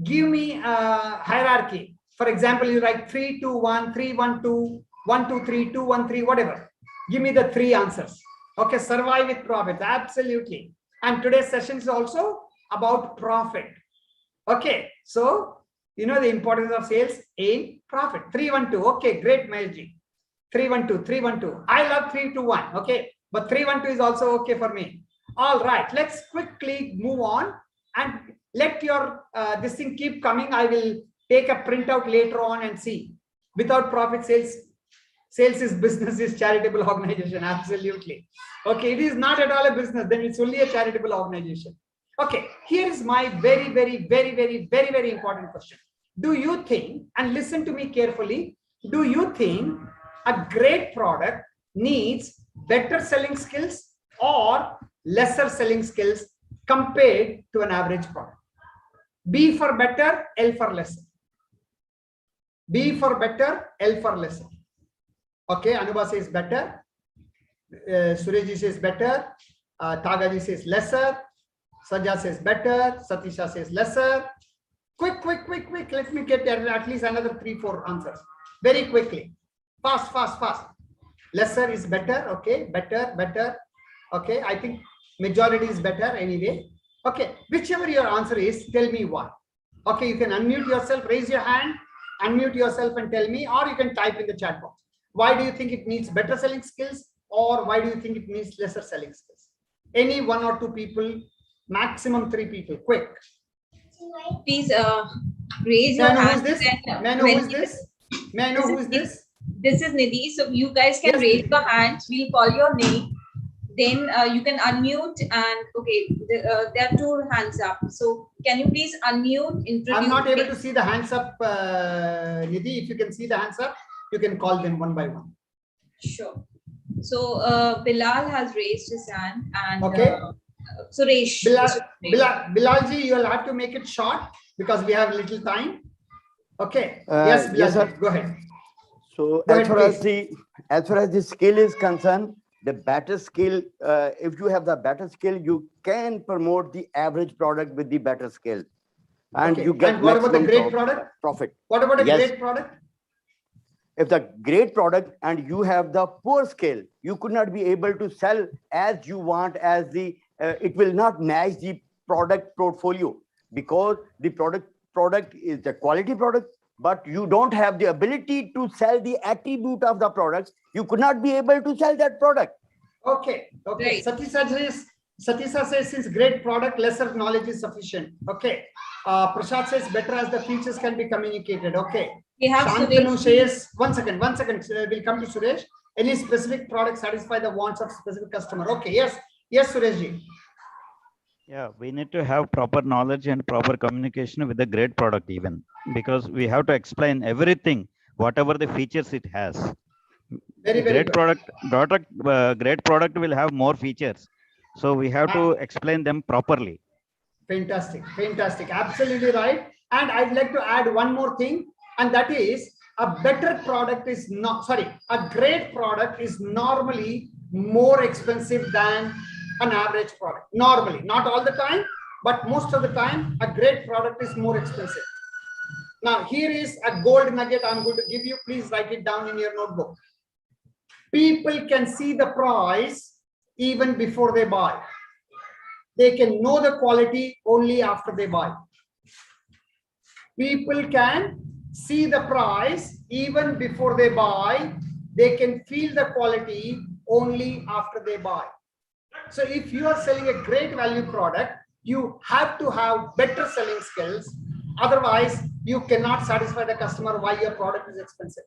[SPEAKER 2] Give me a hierarchy. For example, you write 3, 2, 1, 3, 1, 2, 1, 2, 3, 2, 1, 3, whatever. Give me the 3 answers. Okay, survive with profits. Absolutely. And today's session is also about profit. Okay, so the importance of sales in profit. 3, 1, 2. Okay, great, Mahesh. 3, 1, 2, 3, 1, 2. I love 3, 2, 1. Okay, but 3, 1, 2 is also okay for me. All right, let's quickly move on and let your this thing keep coming. I will take a printout later on and see. Without profit, sales is business, is charitable organization. Absolutely. Okay, it is not at all a business, then it's only a charitable organization. Okay, here is my very important question. Do you think, and listen to me carefully, do you think a great product needs better selling skills or lesser selling skills compared to an average product? B for better, L for lesser. B for better, L for lesser. Okay, Anubha says better. Sureji says better. Tagaji says lesser. Sajja says better. Satisha says lesser. Quick. Let me get at least another 3-4 answers. Very quickly. Fast. Lesser is better. Okay, better. Okay, I think majority is better anyway. Okay, whichever your answer is, tell me why. Okay, you can unmute yourself, raise your hand, unmute yourself and tell me, or you can type in the chat box. Why do you think it needs better selling skills, or why do you think it needs lesser selling skills? Any 1 or 2 people, maximum 3 people, quick.
[SPEAKER 1] Please raise your hand.
[SPEAKER 2] May I know who is this? May I know who is this?
[SPEAKER 1] This is Nidhi. So you guys can
[SPEAKER 2] Yes,
[SPEAKER 1] raise
[SPEAKER 2] Nidhi.
[SPEAKER 1] your hands. We'll call your name. Then you can unmute and okay, there are 2 hands up. So can you please unmute? Introduce.
[SPEAKER 2] I'm not able to see the hands up, Nidhi. If you can see the hands up, you can call them one by one.
[SPEAKER 1] Sure. So Bilal has raised his hand and
[SPEAKER 2] Okay.
[SPEAKER 1] Suresh.
[SPEAKER 2] Bilalji, you will have to make it short because we have little time. Okay. Yes, Bilalji,
[SPEAKER 3] yes, sir.
[SPEAKER 2] go ahead.
[SPEAKER 3] So
[SPEAKER 2] Go
[SPEAKER 3] as
[SPEAKER 2] ahead,
[SPEAKER 3] far as the skill is concerned, the better skill, if you have the better skill, you can promote the average product with the better skill, and
[SPEAKER 2] Okay.
[SPEAKER 3] you get
[SPEAKER 2] And what about the
[SPEAKER 3] maximum
[SPEAKER 2] great product?
[SPEAKER 3] profit.
[SPEAKER 2] What about a
[SPEAKER 3] Yes.
[SPEAKER 2] great product?
[SPEAKER 3] If the great product and you have the poor skill, you could not be able to sell as you want, as the it will not match the product portfolio, because the product is the quality product, but you don't have the ability to sell the attribute of the product. You could not be able to sell that product.
[SPEAKER 2] Okay.
[SPEAKER 1] Right.
[SPEAKER 2] Satisha says since great product, lesser knowledge is sufficient. Okay. Prashad says better as the features can be communicated. Okay.
[SPEAKER 1] We have
[SPEAKER 2] Shantanu
[SPEAKER 1] Suresh.
[SPEAKER 2] says, one second. We'll come to Suresh. Any specific product satisfy the wants of specific customer? Okay. Yes, Sureshji.
[SPEAKER 5] Yeah, we need to have proper knowledge and proper communication with the great product even, because we have to explain everything, whatever the features it has.
[SPEAKER 2] Very
[SPEAKER 5] Great
[SPEAKER 2] good.
[SPEAKER 5] great product will have more features. So we have to explain them properly.
[SPEAKER 2] Fantastic. Absolutely right. And I'd like to add one more thing, and that is a great product is normally more expensive than an average product. Normally, not all the time, but most of the time, a great product is more expensive. Now, here is a gold nugget I'm going to give you. Please write it down in your notebook. People can see the price even before they buy. They can know the quality only after they buy. People can see the price even before they buy. They can feel the quality only after they buy. So if you are selling a great value product, you have to have better selling skills. Otherwise, you cannot satisfy the customer why your product is expensive.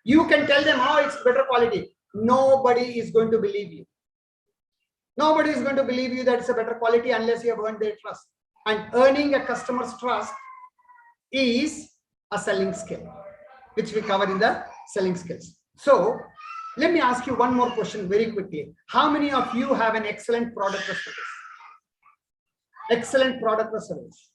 [SPEAKER 2] You can tell them how it's better quality. Nobody is going to believe you. Nobody is going to believe you that it's a better quality unless you have earned their trust. And earning a customer's trust is a selling skill, which we cover in the selling skills. So let me ask you one more question very quickly. How many of you have an excellent product or service? Excellent product or service.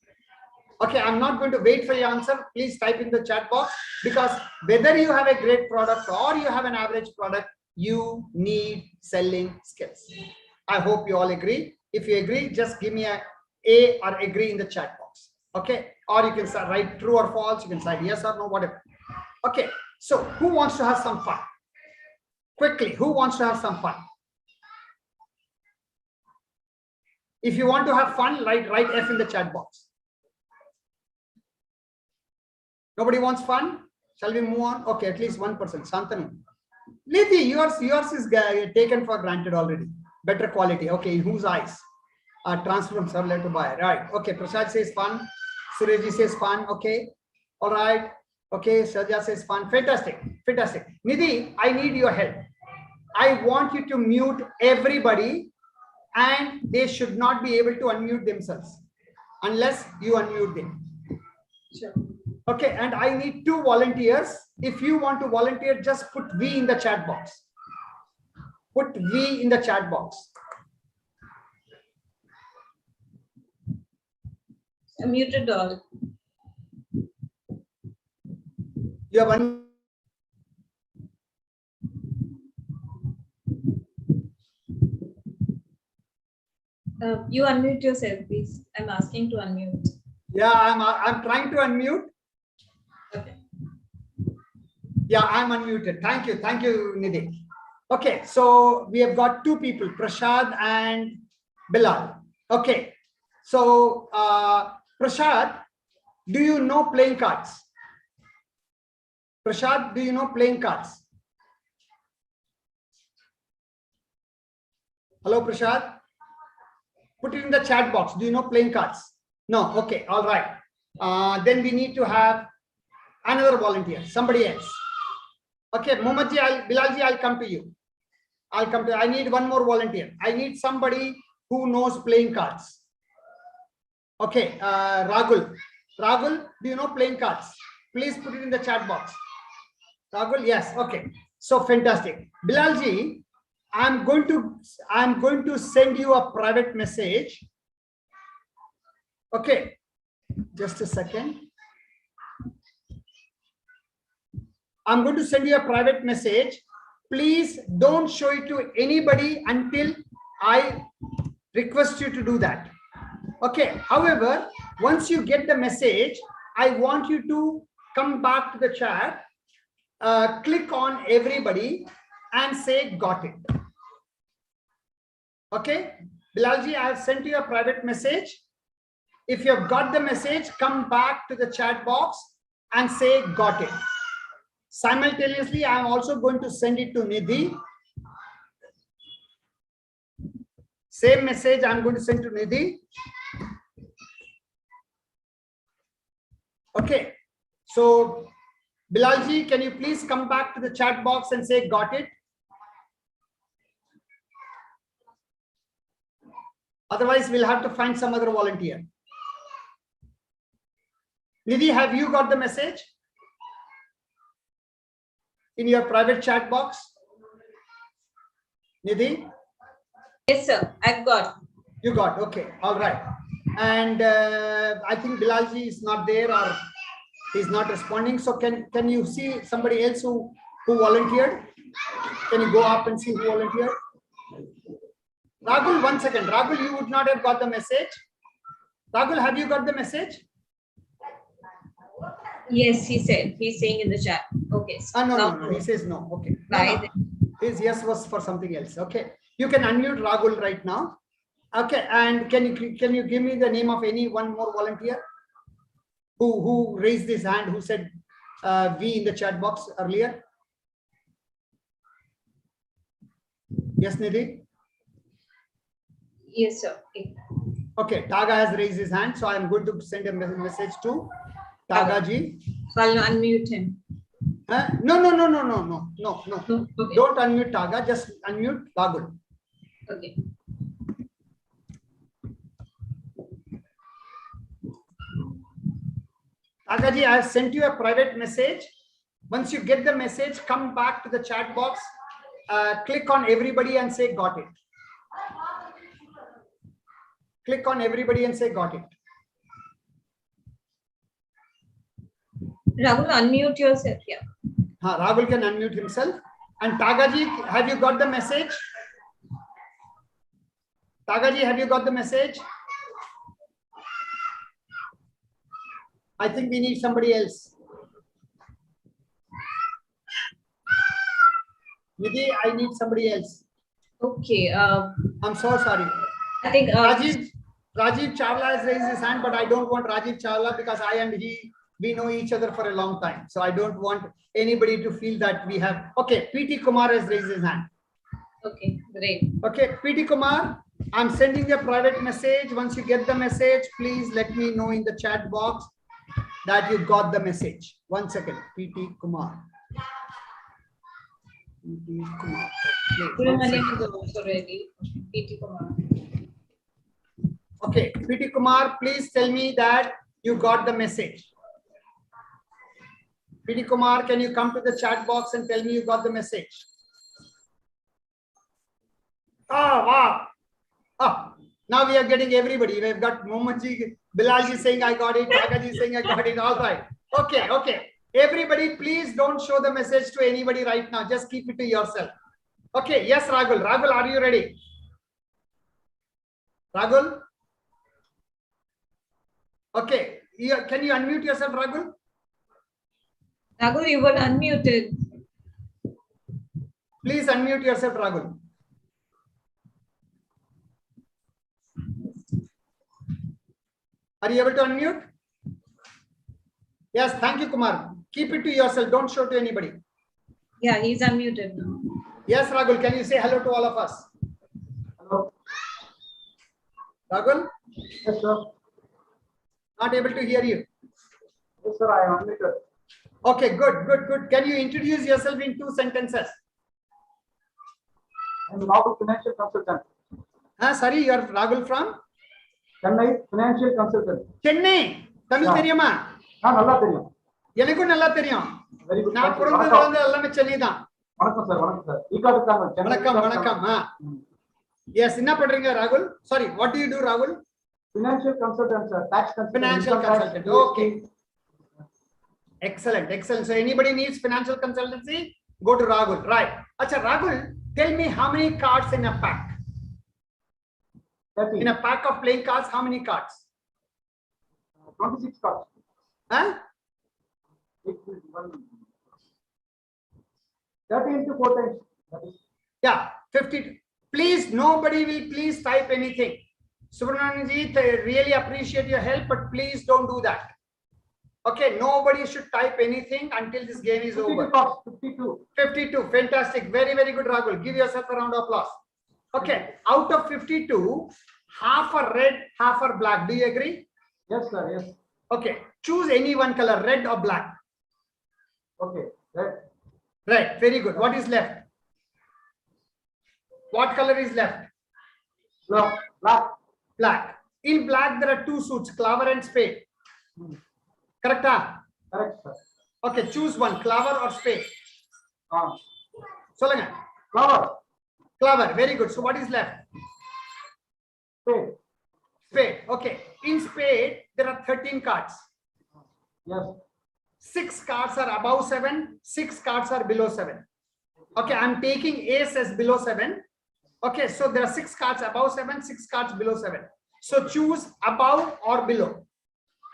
[SPEAKER 2] Okay, I'm not going to wait for your answer. Please type in the chat box, because whether you have a great product or you have an average product, you need selling skills. I hope you all agree. If you agree, just give me a or agree in the chat box. Okay, or you can write true or false. You can write yes or no, whatever. Okay, so who wants to have some fun? Quickly, who wants to have some fun? If you want to have fun, write F in the chat box. Nobody wants fun? Shall we move on? Okay, at least one person. Shantanu. Nidhi, yours is taken for granted already. Better quality. Okay, in whose eyes? Transference are led to buy. Right. Okay, Prasad says fun. Surejji says fun. Okay. All right. Okay, Sajja says fun. Fantastic. Nidhi, I need your help. I want you to mute everybody and they should not be able to unmute themselves unless you unmute them.
[SPEAKER 1] Sure.
[SPEAKER 2] Okay, and I need 2 volunteers. If you want to volunteer, just put V in the chat box. Put V in the chat box.
[SPEAKER 1] Muted all.
[SPEAKER 2] You have one.
[SPEAKER 1] You unmute yourself, please. I'm asking to unmute.
[SPEAKER 2] Yeah, I'm trying to unmute.
[SPEAKER 1] Okay.
[SPEAKER 2] Yeah, I'm unmuted. Thank you, Nidhi. Okay, so we have got 2 people, Prashad and Bilal. Okay, so Prashad, do you know playing cards? Prashad, do you know playing cards? Hello, Prashad. Put it in the chat box. Do you know playing cards? No. Okay. All right. Then we need to have another volunteer, somebody else. Okay, Mohammadji, Bilalji, I'll come to you. I need one more volunteer. I need somebody who knows playing cards. Okay, Ragul. Ragul, do you know playing cards? Please put it in the chat box. Ragul, yes. Okay. So fantastic. Bilalji, I'm going to send you a private message. Okay, just a second. I'm going to send you a private message. Please don't show it to anybody until I request you to do that. Okay. However, once you get the message, I want you to come back to the chat, click on everybody and say got it. Okay, Bilalji, I have sent you a private message. If you have got the message, come back to the chat box and say got it. Simultaneously, I am also going to send it to Nidhi. Same message I'm going to send to Nidhi. Okay, so Bilalji, can you please come back to the chat box and say got it? Otherwise, we'll have to find some other volunteer. Nidhi, have you got the message in your private chat box? Nidhi?
[SPEAKER 1] Yes, sir. I've got.
[SPEAKER 2] You got. Okay. All right. And I think Bilalji is not there or he's not responding. So can you see somebody else who volunteered? Can you go up and see who volunteered? Ragul, 1 second. Ragul, you would not have got the message. Ragul, have you got the message?
[SPEAKER 1] Yes, he said. He's saying in the chat. Okay. So
[SPEAKER 2] No. He says no. Okay. No. His yes was for something else. Okay. You can unmute Ragul right now. Okay. And can you give me the name of any one more volunteer who raised his hand, who said V in the chat box earlier? Yes, Nidhi?
[SPEAKER 1] Yes, sir.
[SPEAKER 2] Okay. Taga has raised his hand. So I'm going to send a message to Taga ji.
[SPEAKER 1] So I'll unmute him.
[SPEAKER 2] No.
[SPEAKER 1] Okay.
[SPEAKER 2] Don't unmute Taga. Just unmute Ragul.
[SPEAKER 1] Okay.
[SPEAKER 2] Taga ji, I have sent you a private message. Once you get the message, come back to the chat box, click on everybody and say got it. Click on everybody and say got it.
[SPEAKER 1] Rahul, unmute yourself. Yeah.
[SPEAKER 2] Rahul can unmute himself. And Tagaji, have you got the message? Tagaji, have you got the message? I think we need somebody else. Nidhi, I need somebody else.
[SPEAKER 1] Okay.
[SPEAKER 2] I'm so sorry.
[SPEAKER 1] I think
[SPEAKER 2] Rajiv Chawla has raised his hand, but I don't want Rajiv Chawla because I and he, we know each other for a long time. So I don't want anybody to feel that we have. Okay, PT Kumar has raised his hand.
[SPEAKER 1] Okay, great.
[SPEAKER 2] Okay, PT Kumar, I'm sending a private message. Once you get the message, please let me know in the chat box that you got the message. 1 second, PT Kumar. PT Kumar.
[SPEAKER 1] Ibrahim is also ready. PT Kumar.
[SPEAKER 2] Okay, PT Kumar, please tell me that you got the message. PT Kumar, can you come to the chat box and tell me you got the message? Oh, wow. Oh, now we are getting everybody. We've got Mohammadji, Bilalji saying I got it, Tagaji saying I got it. All right. Okay, okay. Everybody, please don't show the message to anybody right now. Just keep it to yourself. Okay, yes, Ragul. Ragul, are you ready? Ragul? Okay, can you unmute yourself, Ragul?
[SPEAKER 1] Raghu, you were unmuted.
[SPEAKER 2] Please unmute yourself, Ragul. Are you able to unmute? Yes, thank you, Kumar. Keep it to yourself. Don't show to anybody.
[SPEAKER 1] Yeah, he's unmuted now.
[SPEAKER 2] Yes, Ragul, can you say hello to all of us?
[SPEAKER 6] Hello.
[SPEAKER 2] Ragul?
[SPEAKER 6] Yes, sir.
[SPEAKER 2] Not able to hear you.
[SPEAKER 6] Yes, sir. I am unmuted.
[SPEAKER 2] Okay, good, good, good. Can you introduce yourself in 2 sentences?
[SPEAKER 6] I am Raghu, financial consultant.
[SPEAKER 2] Sorry, you are Ragul from?
[SPEAKER 6] Chennai, financial consultant.
[SPEAKER 2] Chennai. Tamil தெரியுமா?
[SPEAKER 6] நல்லா தெரியும்.
[SPEAKER 2] எனக்கும் நல்லா தெரியும்.
[SPEAKER 6] Very good.
[SPEAKER 2] நான் பிறந்தது வளர்ந்தது எல்லாமே சென்னை தான்.
[SPEAKER 6] வணக்கம் சார், வணக்கம் சார். ஈகாட்டுக்காங்க.
[SPEAKER 2] வணக்கம், வணக்கம். Yes, என்ன பண்றீங்க Ragul? Sorry, what do you do, Ragul?
[SPEAKER 6] Financial consultant, sir. Tax consultant.
[SPEAKER 2] Financial consultant. Okay. Excellent, excellent. So anybody needs financial consultancy, go to Ragul. Right. Acha, Ragul, tell me how many cards in a pack?
[SPEAKER 6] 30.
[SPEAKER 2] In a pack of playing cards, how many cards?
[SPEAKER 6] 26 cards.
[SPEAKER 2] Huh?
[SPEAKER 6] 30 into 4 times. That is.
[SPEAKER 2] Yeah, 50. Please, nobody will please type anything. Subramanianji, really appreciate your help, but please don't do that. Okay, nobody should type anything until this game is
[SPEAKER 6] 52
[SPEAKER 2] over.
[SPEAKER 6] cards. 52.
[SPEAKER 2] 52, fantastic. Very, very good, Ragul. Give yourself a round of applause. Okay, out of 52, half are red, half are black. Do you agree?
[SPEAKER 6] Yes, sir. Yes.
[SPEAKER 2] Okay, choose any one color, red or black.
[SPEAKER 6] Okay. Red.
[SPEAKER 2] Red, very good. What is left? What color is left?
[SPEAKER 6] Black. Black.
[SPEAKER 2] Black. In black, there are 2 suits, claver and spade. Correct?
[SPEAKER 6] Correct, sir.
[SPEAKER 2] Okay, choose one, claver or spade. Solanga.
[SPEAKER 6] Flower.
[SPEAKER 2] Claver, very good. So what is left?
[SPEAKER 6] Spade.
[SPEAKER 2] Spade. Okay. In spade, there are 13 cards.
[SPEAKER 6] Yes.
[SPEAKER 2] 6 cards are above 7, 6 cards are below 7. Okay, I'm taking ace as below 7. Okay, so there are 6 cards above 7, 6 cards below 7. So choose above or below.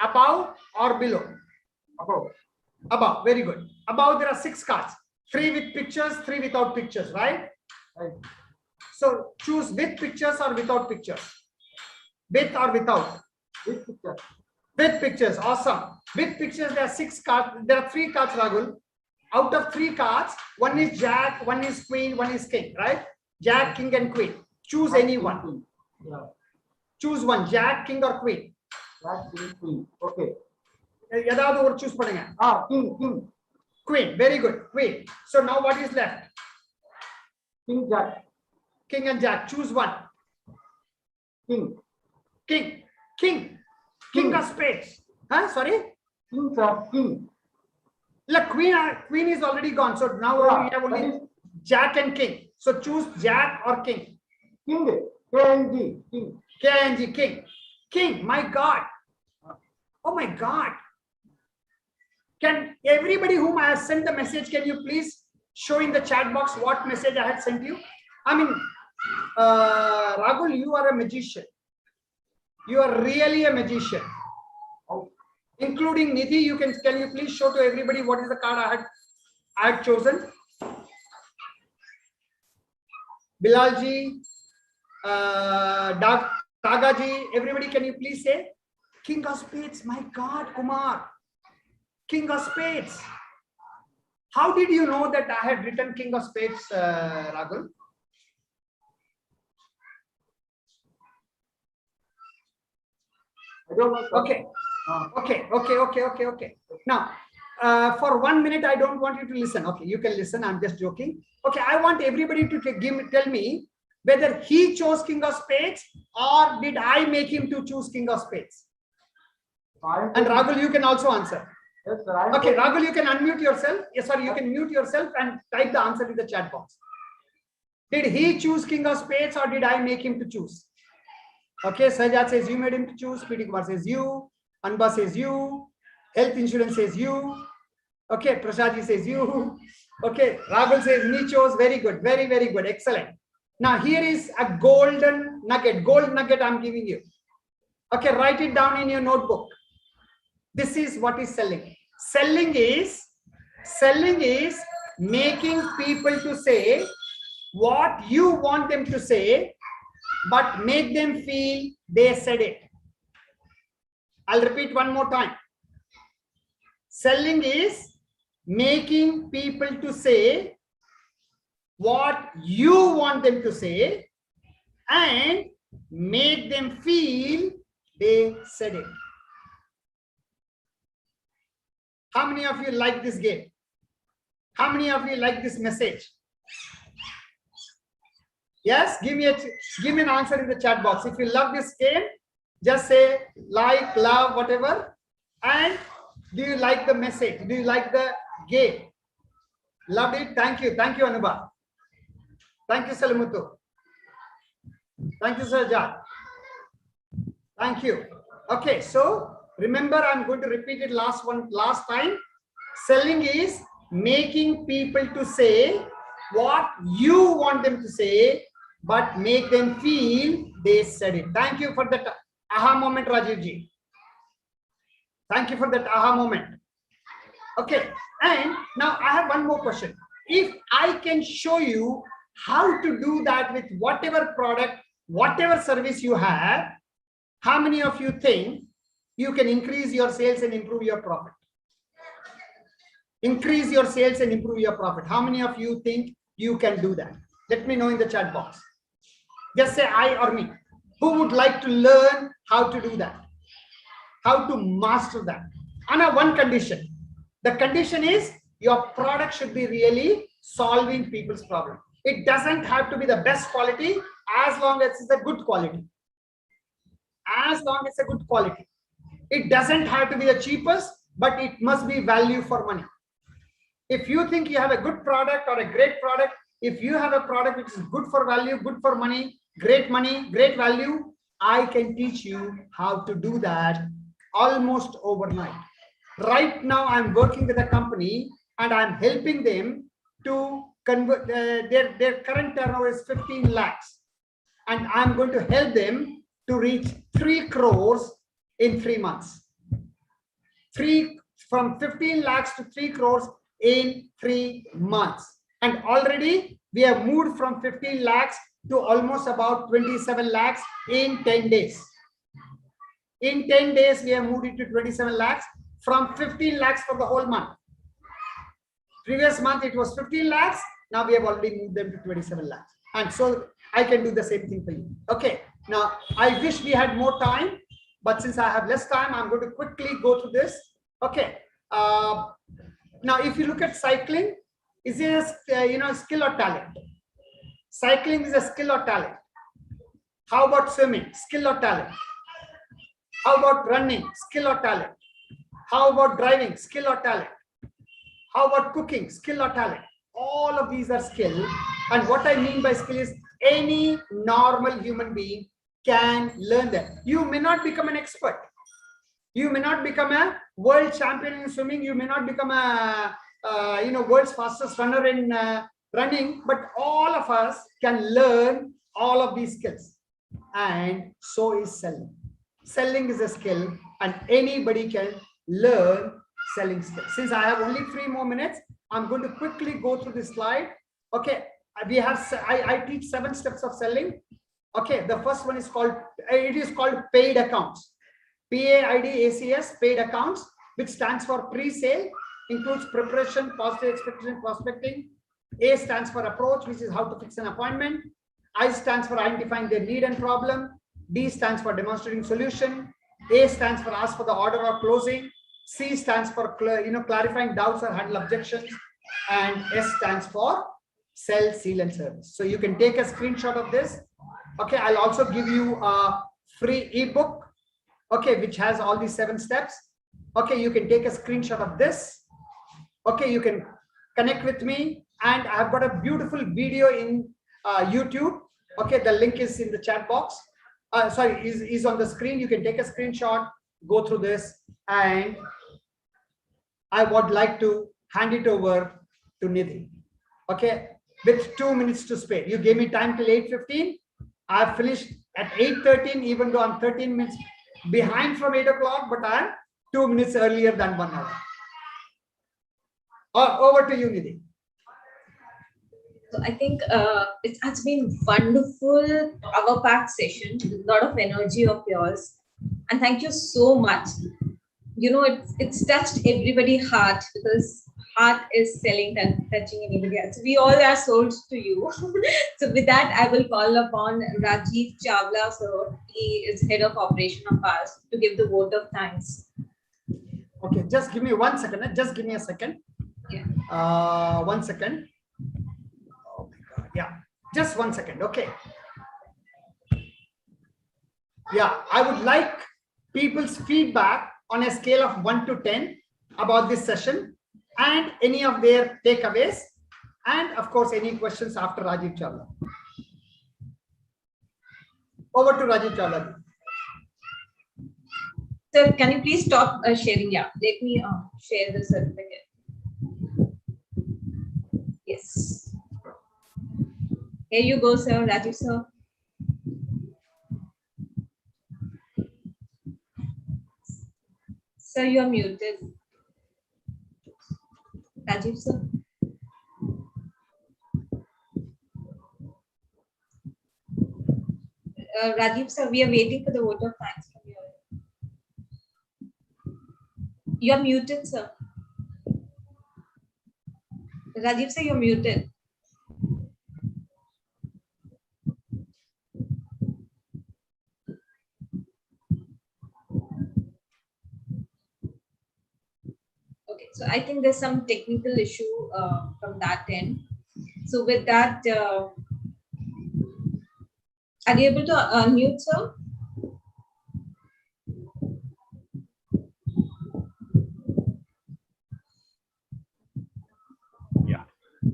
[SPEAKER 2] Above or below.
[SPEAKER 6] Above.
[SPEAKER 2] Above, very good. Above there are 6 cards. 3 with pictures, 3 without pictures, right?
[SPEAKER 6] Right.
[SPEAKER 2] So choose with pictures or without pictures. With or without?
[SPEAKER 6] With picture.
[SPEAKER 2] With pictures, awesome. With pictures, there are 6 cards. There are 3 cards, Ragul. Out of 3 cards, one is Jack, one is Queen, one is King, right? Jack, King, and Queen. Choose any one.
[SPEAKER 6] Yeah.
[SPEAKER 2] Choose one, Jack, King, or Queen.
[SPEAKER 6] Jack, King, Queen. Okay.
[SPEAKER 2] Yadavadhu or choose padunga.
[SPEAKER 6] King, King.
[SPEAKER 2] Queen, very good. Queen. So now what is left?
[SPEAKER 6] King, Jack.
[SPEAKER 2] King and Jack. Choose one.
[SPEAKER 6] King.
[SPEAKER 2] King. King. King of spades. Huh? Sorry?
[SPEAKER 6] King, sir. King.
[SPEAKER 2] Look, Queen is already gone. So now we have only Jack and King. So choose Jack or King.
[SPEAKER 6] King. K-N-G. King.
[SPEAKER 2] K-I-N-G. King. King. My God. Oh my God. Can everybody whom I have sent the message, can you please show in the chat box what message I had sent you? I mean, Ragul, you are a magician. You are really a magician. Including Nidhi, can you please show to everybody what is the card I had chosen? Bilalji, Tagaji, everybody, can you please say? King of Spades, my God, Kumar. King of Spades. How did you know that I had written King of Spades, Ragul?
[SPEAKER 6] I don't know.
[SPEAKER 2] Okay. Okay. Now, for 1 minute, I don't want you to listen. Okay, you can listen. I'm just joking. Okay, I want everybody to tell me Whether he chose king of spades or did I make him to choose king of spades? And Rahul, you can also answer.
[SPEAKER 6] Yes, sir.
[SPEAKER 2] Okay, Rahul, you can unmute yourself. Yes, sorry, you can mute yourself and type the answer in the chat box. Did he choose king of spades or did I make him to choose? Okay, Sajad says you made him to choose. P.D. Kumar says you. Anba says you. Health insurance says you. Okay, Prasadji says you. Okay, Rahul says me chose. Very good. Very, very good. Excellent. Now here is a golden nugget. Gold nugget I'm giving you. Okay, write it down in your notebook. This is what is selling. Selling is making people to say what you want them to say, but make them feel they said it. I'll repeat one more time. Selling is making people to say what you want them to say and make them feel they said it. How many of you like this game? How many of you like this message? Yes, give me an answer in the chat box. If you love this game, just say like, love, whatever. And do you like the message? Do you like the game? Loved it. Thank you. Thank you, Anubha. Thank you, Salamutu. Thank you, Sajad. Thank you. Okay, so remember, I'm going to repeat it last time. Selling is making people to say what you want them to say, but make them feel they said it. Thank you for that aha moment, Rajiv ji. Thank you for that aha moment. Okay, and now I have one more question. If I can show you how to do that with whatever product, whatever service you have, how many of you think you can increase your sales and improve your profit? Increase your sales and improve your profit. How many of you think you can do that? Let me know in the chat box. Just say I or me. Who would like to learn how to do that? How to master that? On one condition. The condition is your product should be really solving people's problem. It doesn't have to be the best quality as long as it's a good quality. As long as it's a good quality. It doesn't have to be the cheapest, but it must be value for money. If you think you have a good product or a great product, if you have a product which is good for value, good for money, great value, I can teach you how to do that almost overnight. Right now, I'm working with a company and I'm helping them to convert their current turnover is 15 lakhs. And I'm going to help them to reach 3 crores in 3 months. From 15 lakhs to 3 crores in 3 months. And already we have moved from 15 lakhs to almost about 27 lakhs in 10 days. In 10 days, we have moved it to 27 lakhs from 15 lakhs for the whole month. Previous month, it was 15 lakhs. Now we have already moved them to 27 lakhs. And so I can do the same thing for you. Okay. Now, I wish we had more time, but since I have less time, I'm going to quickly go through this. Okay. Now, if you look at cycling, is it a skill or talent? Cycling is a skill or talent. How about swimming? Skill or talent? How about running? Skill or talent? How about driving? Skill or talent? How about cooking? Skill or talent? All of these are skill. And what I mean by skill is any normal human being can learn them. You may not become an expert. You may not become a world champion in swimming. You may not become a world's fastest runner in running, but all of us can learn all of these skills. And so is selling. Selling is a skill and anybody can learn selling skills. Since I have only 3 more minutes, I'm going to quickly go through this slide. Okay, we have, I teach 7 steps of selling. Okay, the first one is called paid accounts. PAIDACS, paid accounts, which stands for pre-sale, includes preparation, positive expectation, prospecting. A stands for approach, which is how to fix an appointment. I stands for identifying their need and problem. D stands for demonstrating solution. A stands for ask for the order or closing. C stands for clarifying doubts or handle objections. And S stands for sell, seal, and service. So you can take a screenshot of this. Okay, I'll also give you a free ebook, okay, which has all these 7 steps. Okay, you can take a screenshot of this. Okay, you can connect with me, and I've got a beautiful video in YouTube. Okay, the link is in the chat box. Sorry, is on the screen. You can take a screenshot, go through this, and I would like to hand it over to Nidhi. Okay, with 2 minutes to spare. You gave me time till 8:15. I've finished at 8:13, even though I'm 13 minutes behind from 8 o'clock, but I'm 2 minutes earlier than 1 hour. Over to you, Nidhi.
[SPEAKER 1] So I think it has been wonderful, power-packed session, a lot of energy of yours, and thank you so much. You know, it's touched everybody's heart, because heart is selling and touching anybody else. We all are sold to you. So with that, I will call upon Rajiv Chawla. So he is head of operation of ours, to give the vote of thanks.
[SPEAKER 2] Okay, just give me 1 second. Just give me a second.
[SPEAKER 1] Yeah.
[SPEAKER 2] 1 second. Oh my God. Yeah, just 1 second. Okay. Yeah, I would like people's feedback on a scale of 1 to 10 about this session, and any of their takeaways, and of course any questions after Rajiv Chawla. Over to Rajiv Chawla.
[SPEAKER 1] Sir, can you please stop sharing? Yeah, let me share the certificate. Yes. Here you go, sir. Rajiv, sir. Sir, you are muted. Rajiv, sir. Rajiv, sir, we are waiting for the vote of thanks from you. You are muted, sir. Rajiv, sir, you're muted. Okay, so I think there's some technical issue from that end. So with that, are you able to unmute, sir?
[SPEAKER 4] Yeah,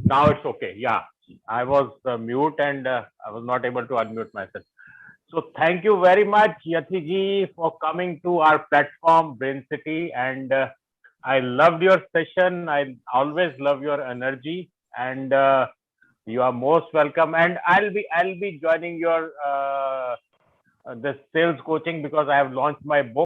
[SPEAKER 4] now it's okay. Yeah, I was mute and I was not able to unmute myself. So thank you very much, Yathiji, for coming to our platform, Brain City, and I loved your session. I always love your energy, and you are most welcome. And I'll be joining your this sales coaching, because I have launched my book.